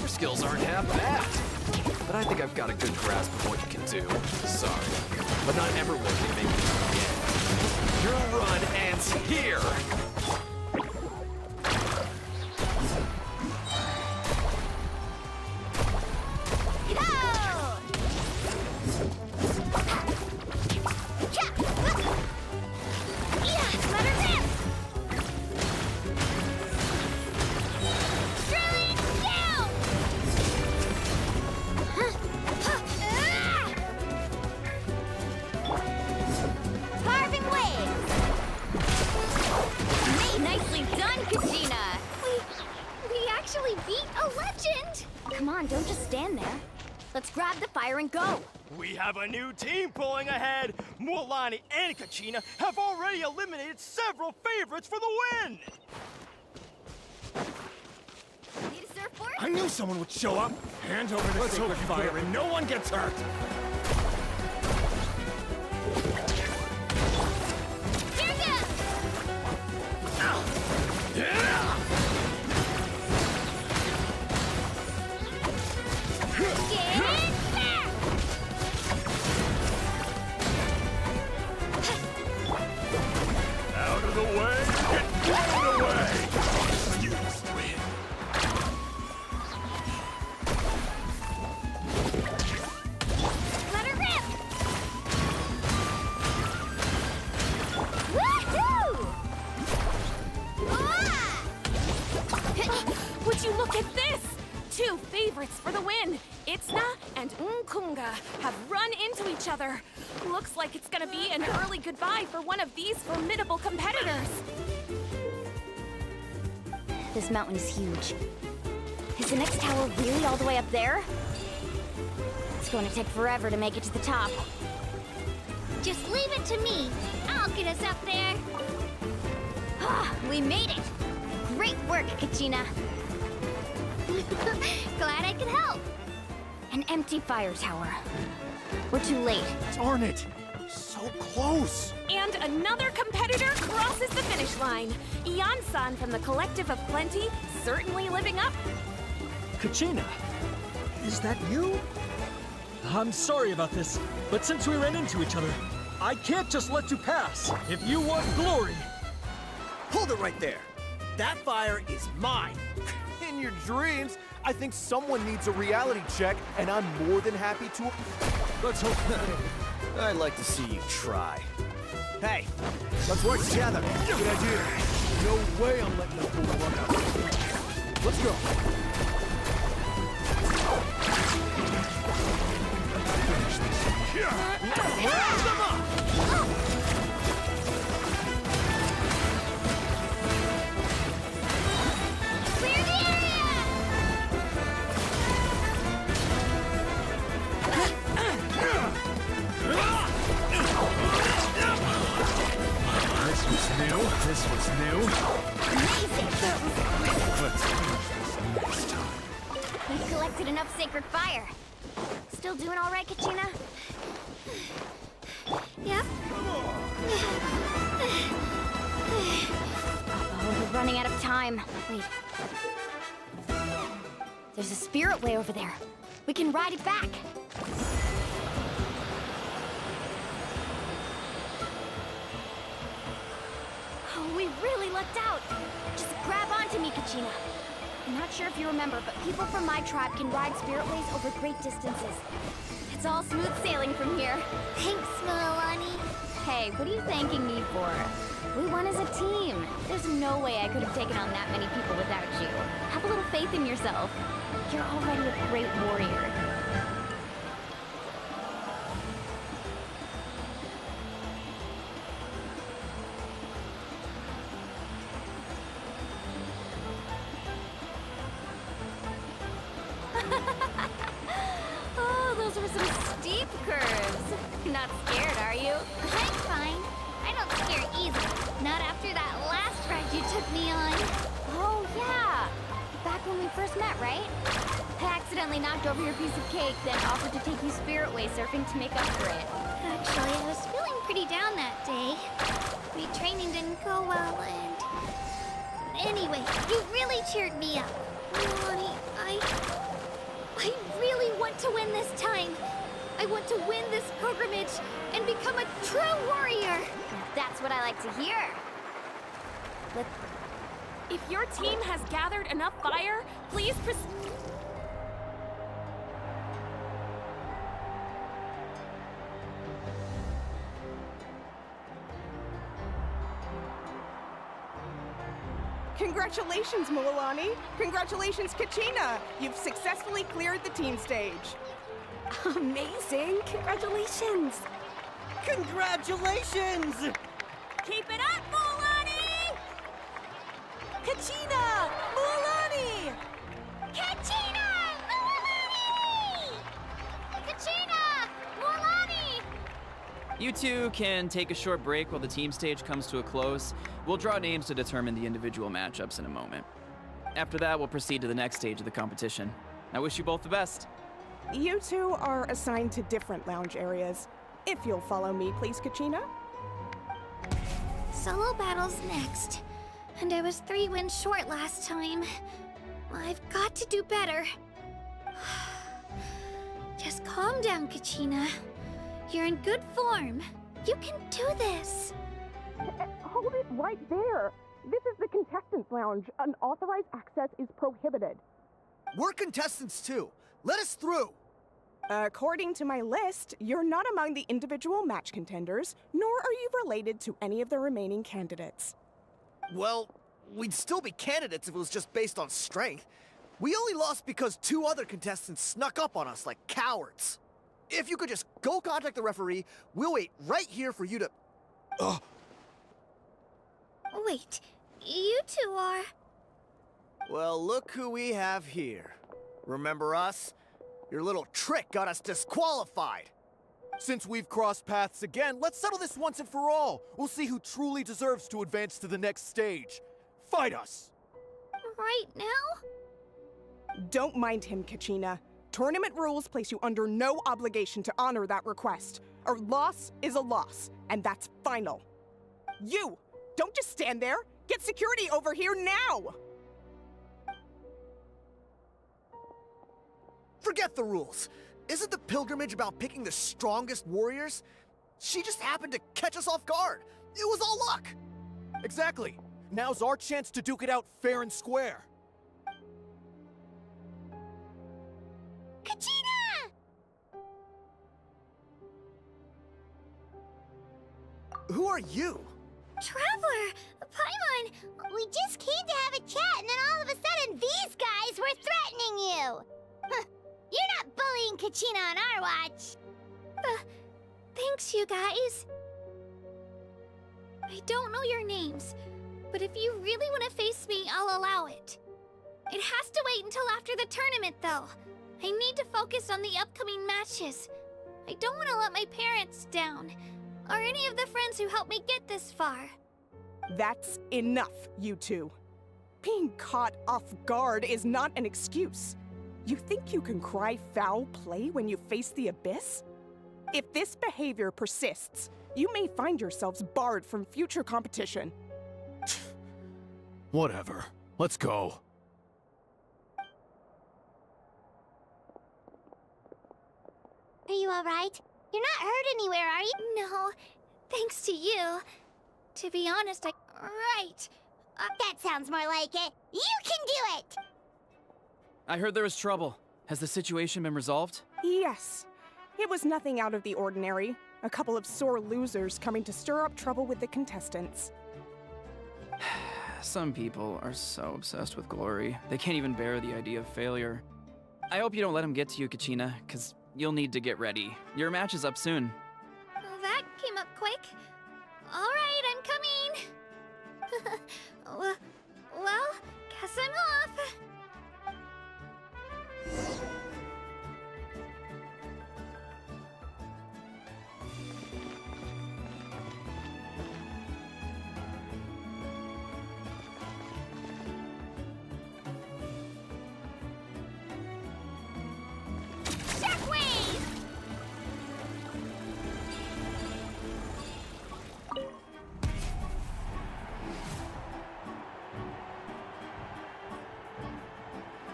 Your skills aren't half bad. But I think I've got a good grasp of what you can do. Sorry, but not everyone can make it to the end. Your run ends here! Come on, don't just stand there. Let's grab the fire and go. We have a new team pulling ahead. Mualani and Kachina have already eliminated several favorites for the win. Need a surfboard? I knew someone would show up. Hands over the sacred fire and no one gets hurt. Here goes! Yeah! Out of the way, get blown away! You win. Let her rip! Woohoo! Would you look at this? 2 favorites for the win. Itzna and Nkunga have run into each other. Looks like it's gonna be an early goodbye for one of these formidable competitors. This mountain is huge. Is the next tower really all the way up there? It's going to take forever to make it to the top. Just leave it to me. I'll get us up there. Ah, we made it! Great work, Kachina. Glad I could help. An empty fire tower. We're too late. Darn it! So close! And another competitor crosses the finish line. Ian-san from the Collective of Plenty, certainly living up. Kachina, is that you? I'm sorry about this, but since we ran into each other, I can't just let you pass. If you want glory... Hold it right there. That fire is mine. In your dreams, I think someone needs a reality check, and I'm more than happy to... Let's hope... I'd like to see you try. Hey, let's work together. Good idea. No way I'm letting that fool run out. Let's go. Finish this. Round them up! Clear the area! new. This was new. Next time. We've collected enough sacred fire. Still doing all right, Kachina? Yep. Oh, we're running out of time. Wait. There's a spirit way over there. We can ride it back. Oh, we really lucked out. Just grab onto me, Kachina. I'm not sure if you remember, but people from my tribe can ride spirit ways over great distances. It's all smooth sailing from here. Thanks, Milani. Hey, what are you thanking me for? We won as a team. There's no way I could have taken on that many people without you. Have a little faith in yourself. You're already a great warrior. Oh, those were some steep curves. Not scared, are you? I'm fine. I don't scare easily. Not after that last ride you took me on. Oh, yeah. Back when we first met, right? I accidentally knocked over your piece of cake, then offered to take you spirit way surfing to make up for it. Actually, I was feeling pretty down that day. My training didn't go well, and... Anyway, you really cheered me up. Milani, I really want to win this time. I want to win this pilgrimage and become a true warrior. That's what I like to hear. If your team has gathered enough fire, please proceed. Congratulations, Milani. Congratulations, Kachina. You've successfully cleared the team stage. Amazing! Congratulations! Congratulations! Keep it up, Milani! Kachina! Milani! Kachina! Milani! Kachina! Milani! You two can take a short break while the team stage comes to a close. We'll draw names to determine the individual matchups in a moment. After that, we'll proceed to the next stage of the competition. I wish you both the best. You two are assigned to different lounge areas. If you'll follow me, please, Kachina. Solo battle's next. And I was 3 wins short last time. I've got to do better. Just calm down, Kachina. You're in good form. You can do this. Hold it right there. This is the contestants' lounge. Unauthorized access is prohibited. We're contestants too. Let us through. According to my list, you're not among the individual match contenders, nor are you related to any of the remaining candidates. Well, we'd still be candidates if it was just based on strength. We only lost because 2 other contestants snuck up on us like cowards. If you could just go contact the referee, we'll wait right here for you to... Wait, you two are... Well, look who we have here. Remember us? Your little trick got us disqualified. Since we've crossed paths again, let's settle this once and for all. We'll see who truly deserves to advance to the next stage. Fight us! Right now? Don't mind him, Kachina. Tournament rules place you under no obligation to honor that request. A loss is a loss, and that's final. You! Don't just stand there! Get security over here now! Forget the rules. Isn't the pilgrimage about picking the strongest warriors? She just happened to catch us off guard. It was all luck. Exactly. Now's our chance to duke it out fair and square. Kachina! Who are you? Traveler! Paimon! We just came to have a chat, and then all of a sudden these guys were threatening you! Huh. You're not bullying Kachina on our watch! Thanks, you guys. I don't know your names, but if you really want to face me, I'll allow it. It has to wait until after the tournament, though. I need to focus on the upcoming matches. I don't want to let my parents down, or any of the friends who helped me get this far. That's enough, you two. Being caught off guard is not an excuse. You think you can cry foul play when you face the abyss? If this behavior persists, you may find yourselves barred from future competition. Whatever. Let's go. Are you alright? You're not hurt anywhere, are you? No, thanks to you. To be honest, Right. That sounds more like it. You can do it! I heard there was trouble. Has the situation been resolved? Yes. It was nothing out of the ordinary. A couple of sore losers coming to stir up trouble with the contestants. Some people are so obsessed with glory, they can't even bear the idea of failure. I hope you don't let them get to you, Kachina, because you'll need to get ready. Your match is up soon. Well, that came up quick. All right, I'm coming. Well, guess I'm off.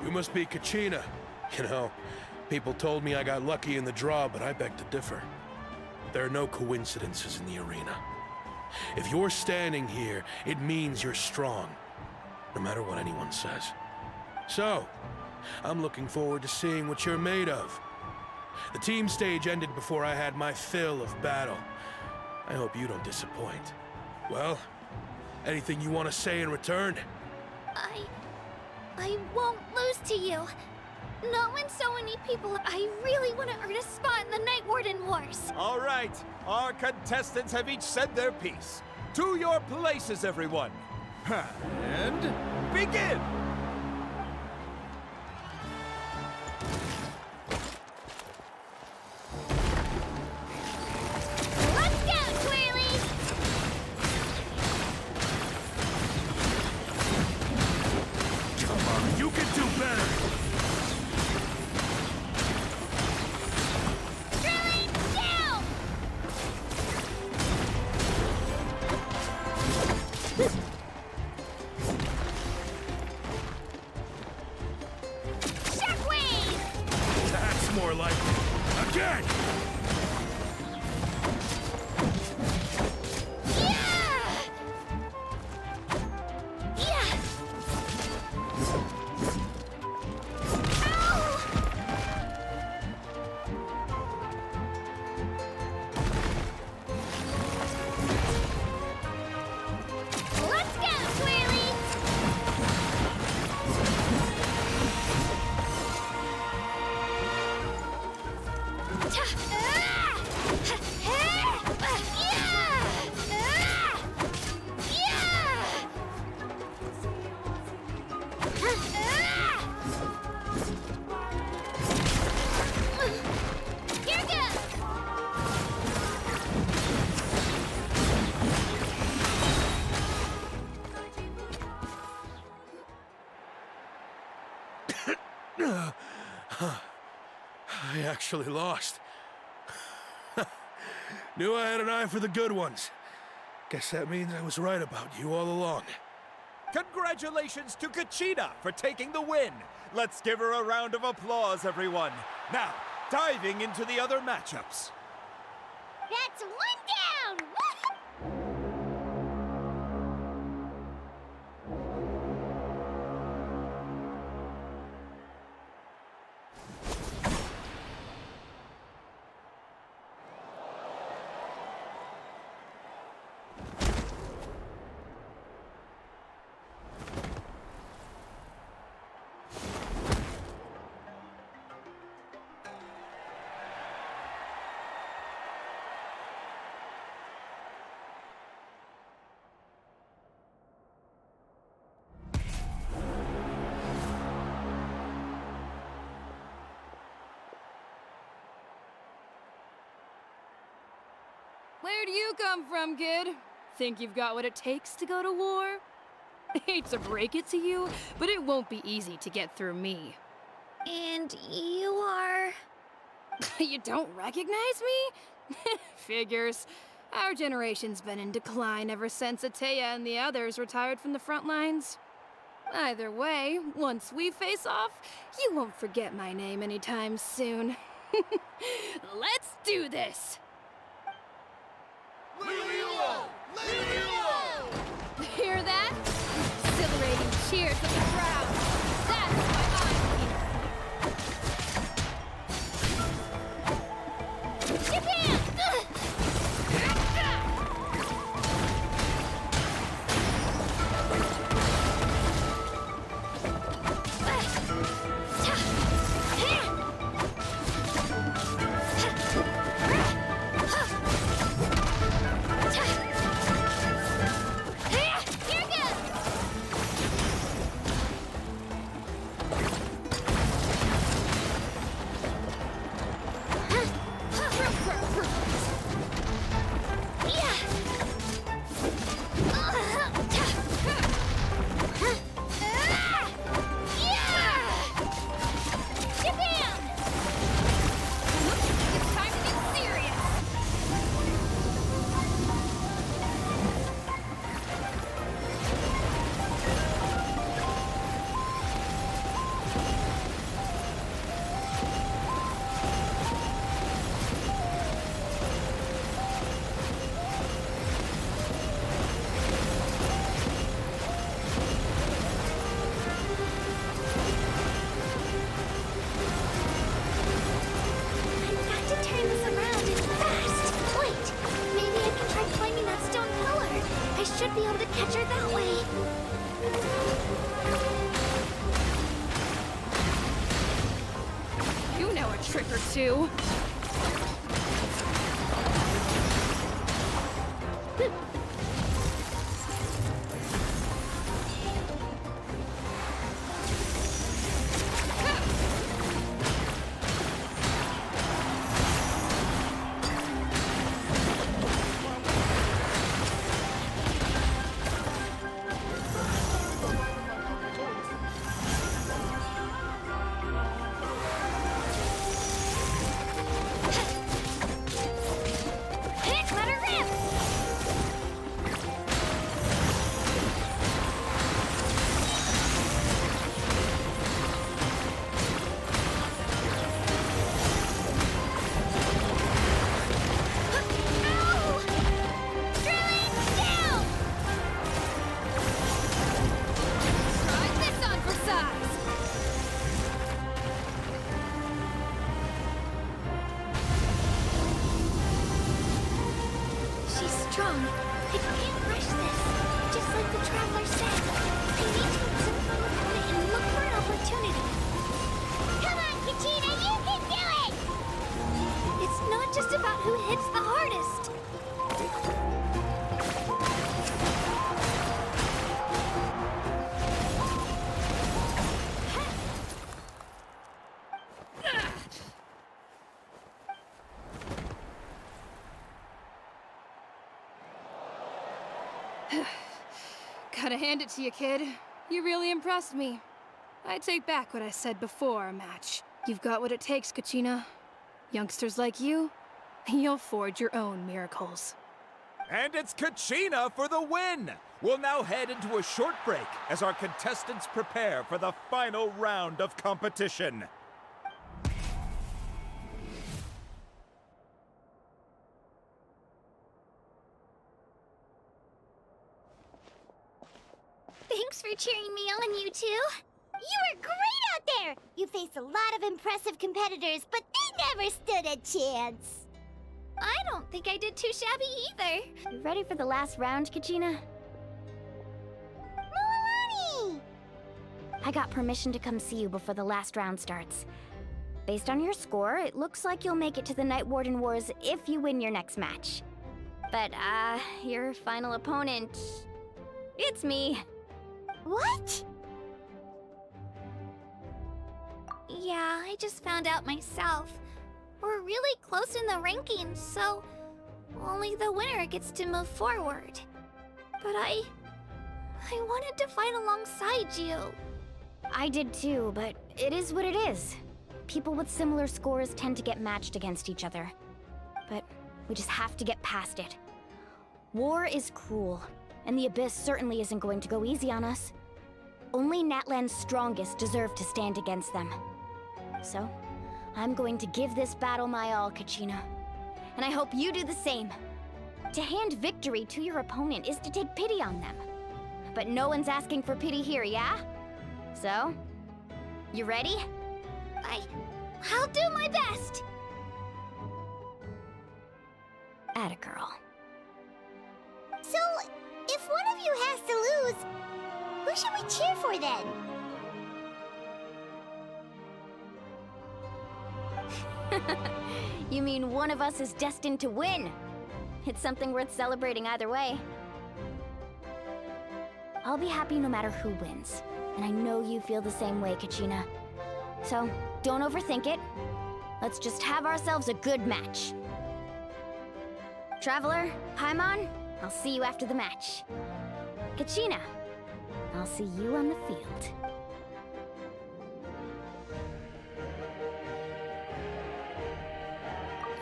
You must be Kachina. You know, people told me I got lucky in the draw, but I beg to differ. There are no coincidences in the arena. If you're standing here, it means you're strong, no matter what anyone says. So, I'm looking forward to seeing what you're made of. The team stage ended before I had my fill of battle. I hope you don't disappoint. Well, anything you want to say in return? I won't lose to you. Not when so many people. I really want to earn a spot in the Night Warden Wars. All right, our contestants have each said their piece. To your places, everyone. And begin! Let's go, Twirly! Come on, you can do better! Drilling down! Shockwave! That's more like it. Again! Let's go, Twirly! Here goes! I actually lost. Knew I had an eye for the good ones. Guess that means I was right about you all along. Congratulations to Kachina for taking the win. Let's give her a round of applause, everyone. Now, diving into the other matchups. That's one down! Woo-hoo! Where do you come from, kid? think you've got what it takes to go to war? Hate to break it to you, but it won't be easy to get through me. And you are... You don't recognize me? Figures. Our generation's been in decline ever since Ateya and the others retired from the front lines. Either way, once we face off, you won't forget my name anytime soon. Let's do this! Hear that? Exhilarating cheers of the crowd. That's why I'm here. Japan! Should be able to catch her that way. You know a trick or two. Gotta hand it to you, kid. You really impressed me. I take back what I said before our match. You've got what it takes, Kachina. Youngsters like you, you'll forge your own miracles. And it's Kachina for the win! We'll now head into a short break as our contestants prepare for the final round of competition. Thanks for cheering me on, you two. You were great out there! You faced a lot of impressive competitors, but they never stood a chance. I don't think I did too shabby either. You ready for the last round, Kachina? Milani! I got permission to come see you before the last round starts. Based on your score, it looks like you'll make it to the Night Warden Wars if you win your next match. But, your final opponent... it's me. What? Yeah, I just found out myself. We're really close in the rankings, so only the winner gets to move forward. But I wanted to fight alongside you. I did too, but it is what it is. People with similar scores tend to get matched against each other. But we just have to get past it. War is cruel, and the Abyss certainly isn't going to go easy on us. Only Natlan's strongest deserve to stand against them. So, I'm going to give this battle my all, Kachina. And I hope you do the same. To hand victory to your opponent is to take pity on them. But no one's asking for pity here, yeah? So, you ready? I'll do my best! Atta girl. So, if one of you has to lose, who should we cheer for then? You mean one of us is destined to win? It's something worth celebrating either way. I'll be happy no matter who wins. And I know you feel the same way, Kachina. So, don't overthink it. Let's just have ourselves a good match. Traveler, Paimon, I'll see you after the match. Kachina, I'll see you on the field.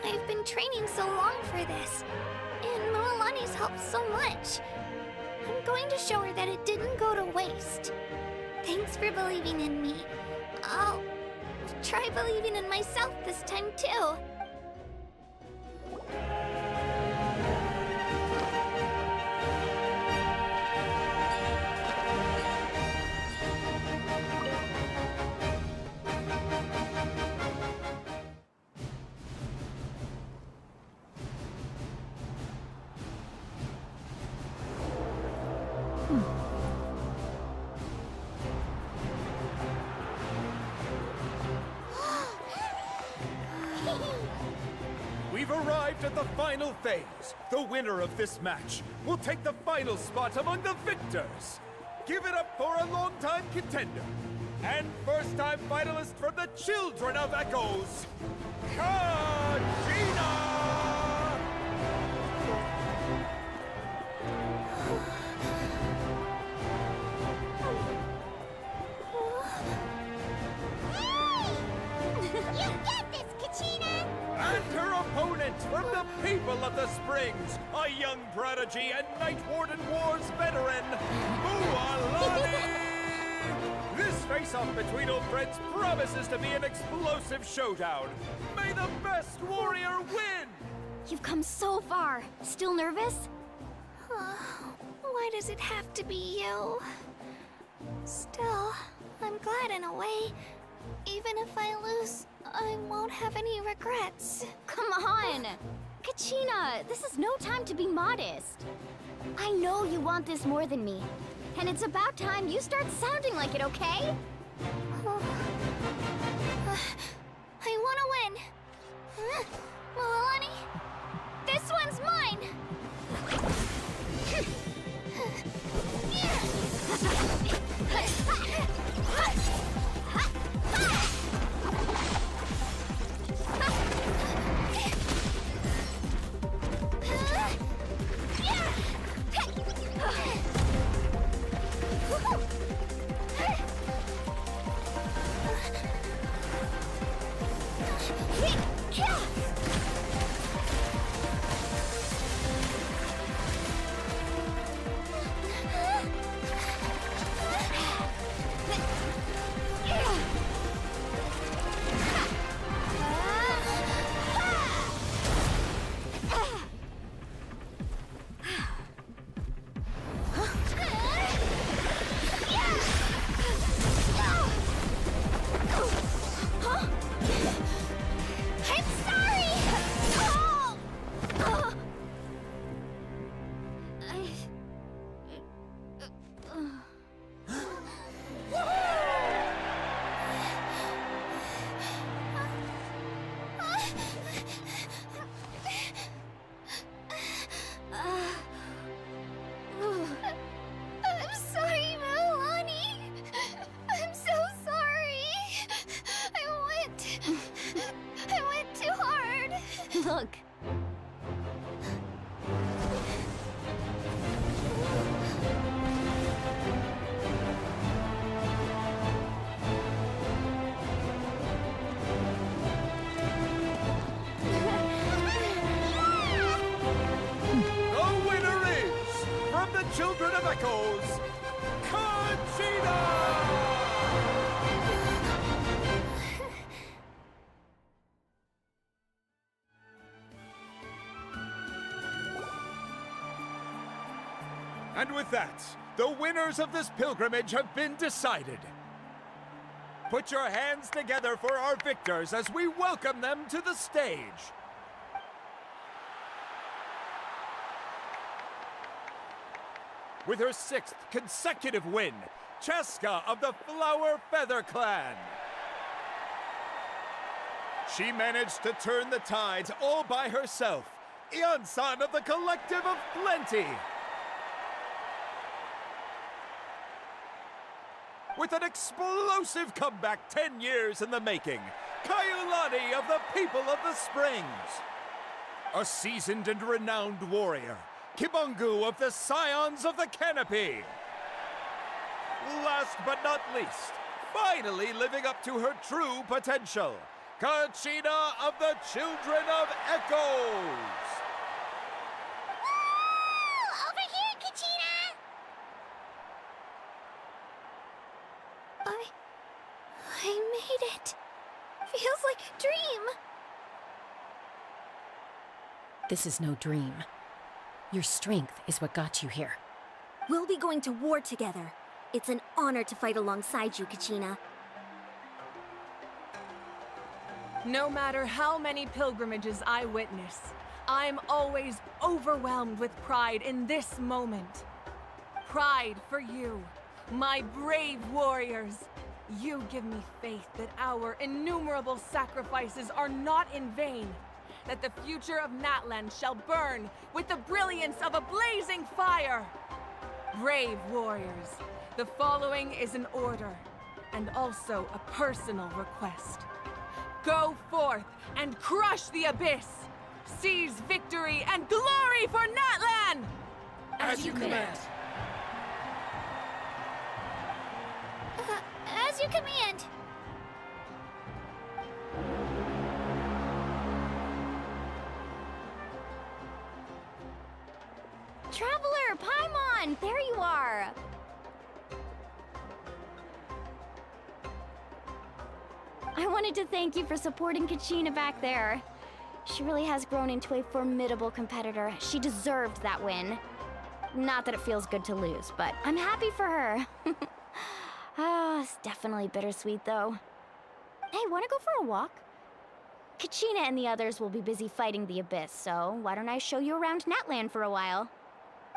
I've been training so long for this, and Mualani's helped so much. I'm going to show her that it didn't go to waste. Thanks for believing in me. I'll try believing in myself this time too. We've arrived at the final phase. The winner of this match will take the final spot among the victors. Give it up for a longtime contender and first-time finalist from the Children of Echoes, Kachina! You get this, Kachina! And her opponent from the people of the Springs, a young prodigy and Night Warden Wars veteran, Mualani! This face-off between old friends promises to be an explosive showdown. May the best warrior win! You've come so far. Still nervous? Why does it have to be you? Still, I'm glad in a way. Even if I lose, I won't have any regrets. Come on! Kachina, this is no time to be modest. I know you want this more than me. And it's about time you start sounding like it, okay? I want to win. Mualani, this one's mine! Look. children of Echoes, Kachina! And with that, the winners of this pilgrimage have been decided. Put your hands together for our victors as we welcome them to the stage. With her 6th consecutive win, Cheska of the Flower Feather Clan. She managed to turn the tides all by herself. Ian-san of the Collective of Plenty. With an explosive comeback 10 years in the making, Kaiulani of the People of the Springs. A seasoned and renowned warrior, Kibangu of the Scions of the Canopy. Last but not least, finally living up to her true potential, Kachina of the Children of Echoes. Over here, Kachina! I made it. Feels like a dream. This is no dream. Your strength is what got you here. We'll be going to war together. It's an honor to fight alongside you, Kachina. No matter how many pilgrimages I witness, I'm always overwhelmed with pride in this moment. Pride for you, my brave warriors. You give me faith that our innumerable sacrifices are not in vain, that the future of Natlan shall burn with the brilliance of a blazing fire. Brave warriors, the following is an order, and also a personal request. Go forth and crush the abyss! Seize victory and glory for Natlan! As you command. As you command. Traveler, Paimon, there you are. I wanted to thank you for supporting Kachina back there. She really has grown into a formidable competitor. She deserved that win. Not that it feels good to lose, but I'm happy for her. It's definitely bittersweet, though. Hey, wanna go for a walk? Kachina and the others will be busy fighting the Abyss, so why don't I show you around Natlan for a while?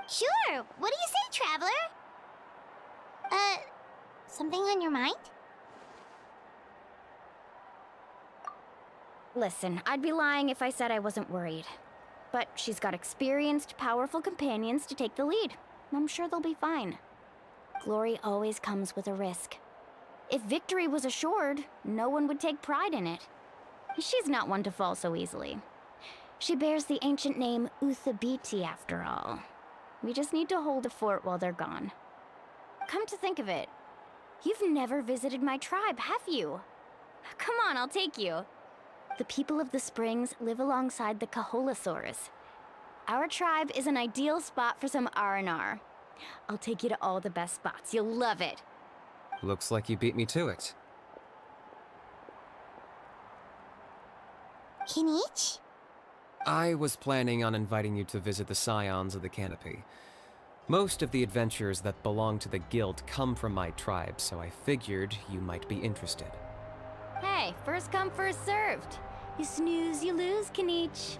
Sure. What do you say, Traveler? Something on your mind? Listen, I'd be lying if I said I wasn't worried. But she's got experienced, powerful companions to take the lead. I'm sure they'll be fine. Glory always comes with a risk. If victory was assured, no one would take pride in it. She's not one to fall so easily. She bears the ancient name Uthabiti, after all. We just need to hold the fort while they're gone. Come to think of it, you've never visited my tribe, have you? Come on, I'll take you. The people of the Springs live alongside the Kaholasaurus. Our tribe is an ideal spot for some R&R. I'll take you to all the best spots. You'll love it. Looks like you beat me to it. Kinich? I was planning on inviting you to visit the Scions of the Canopy. Most of the adventures that belong to the guild come from my tribe, so I figured you might be interested. Hey, first come, first served. You snooze, you lose, Kinich.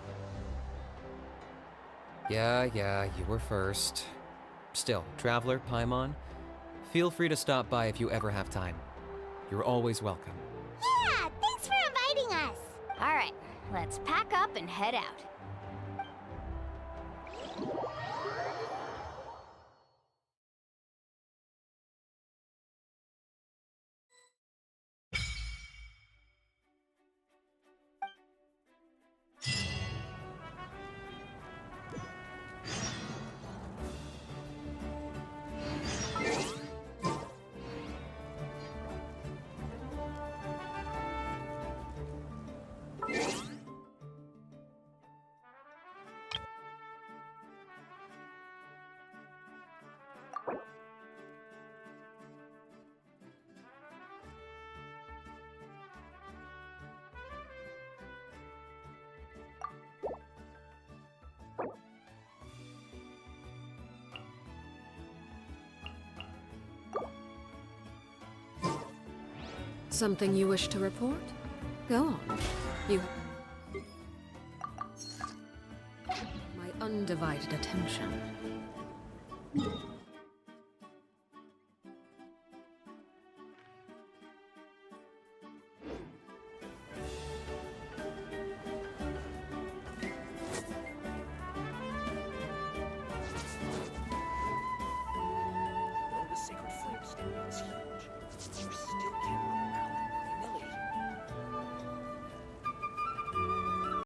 Yeah, you were first. Still, Traveler, Paimon, feel free to stop by if you ever have time. You're always welcome. Yeah, thanks for inviting us. All right, let's pack up and head out. Something you wish to report? Go on. You... My undivided attention.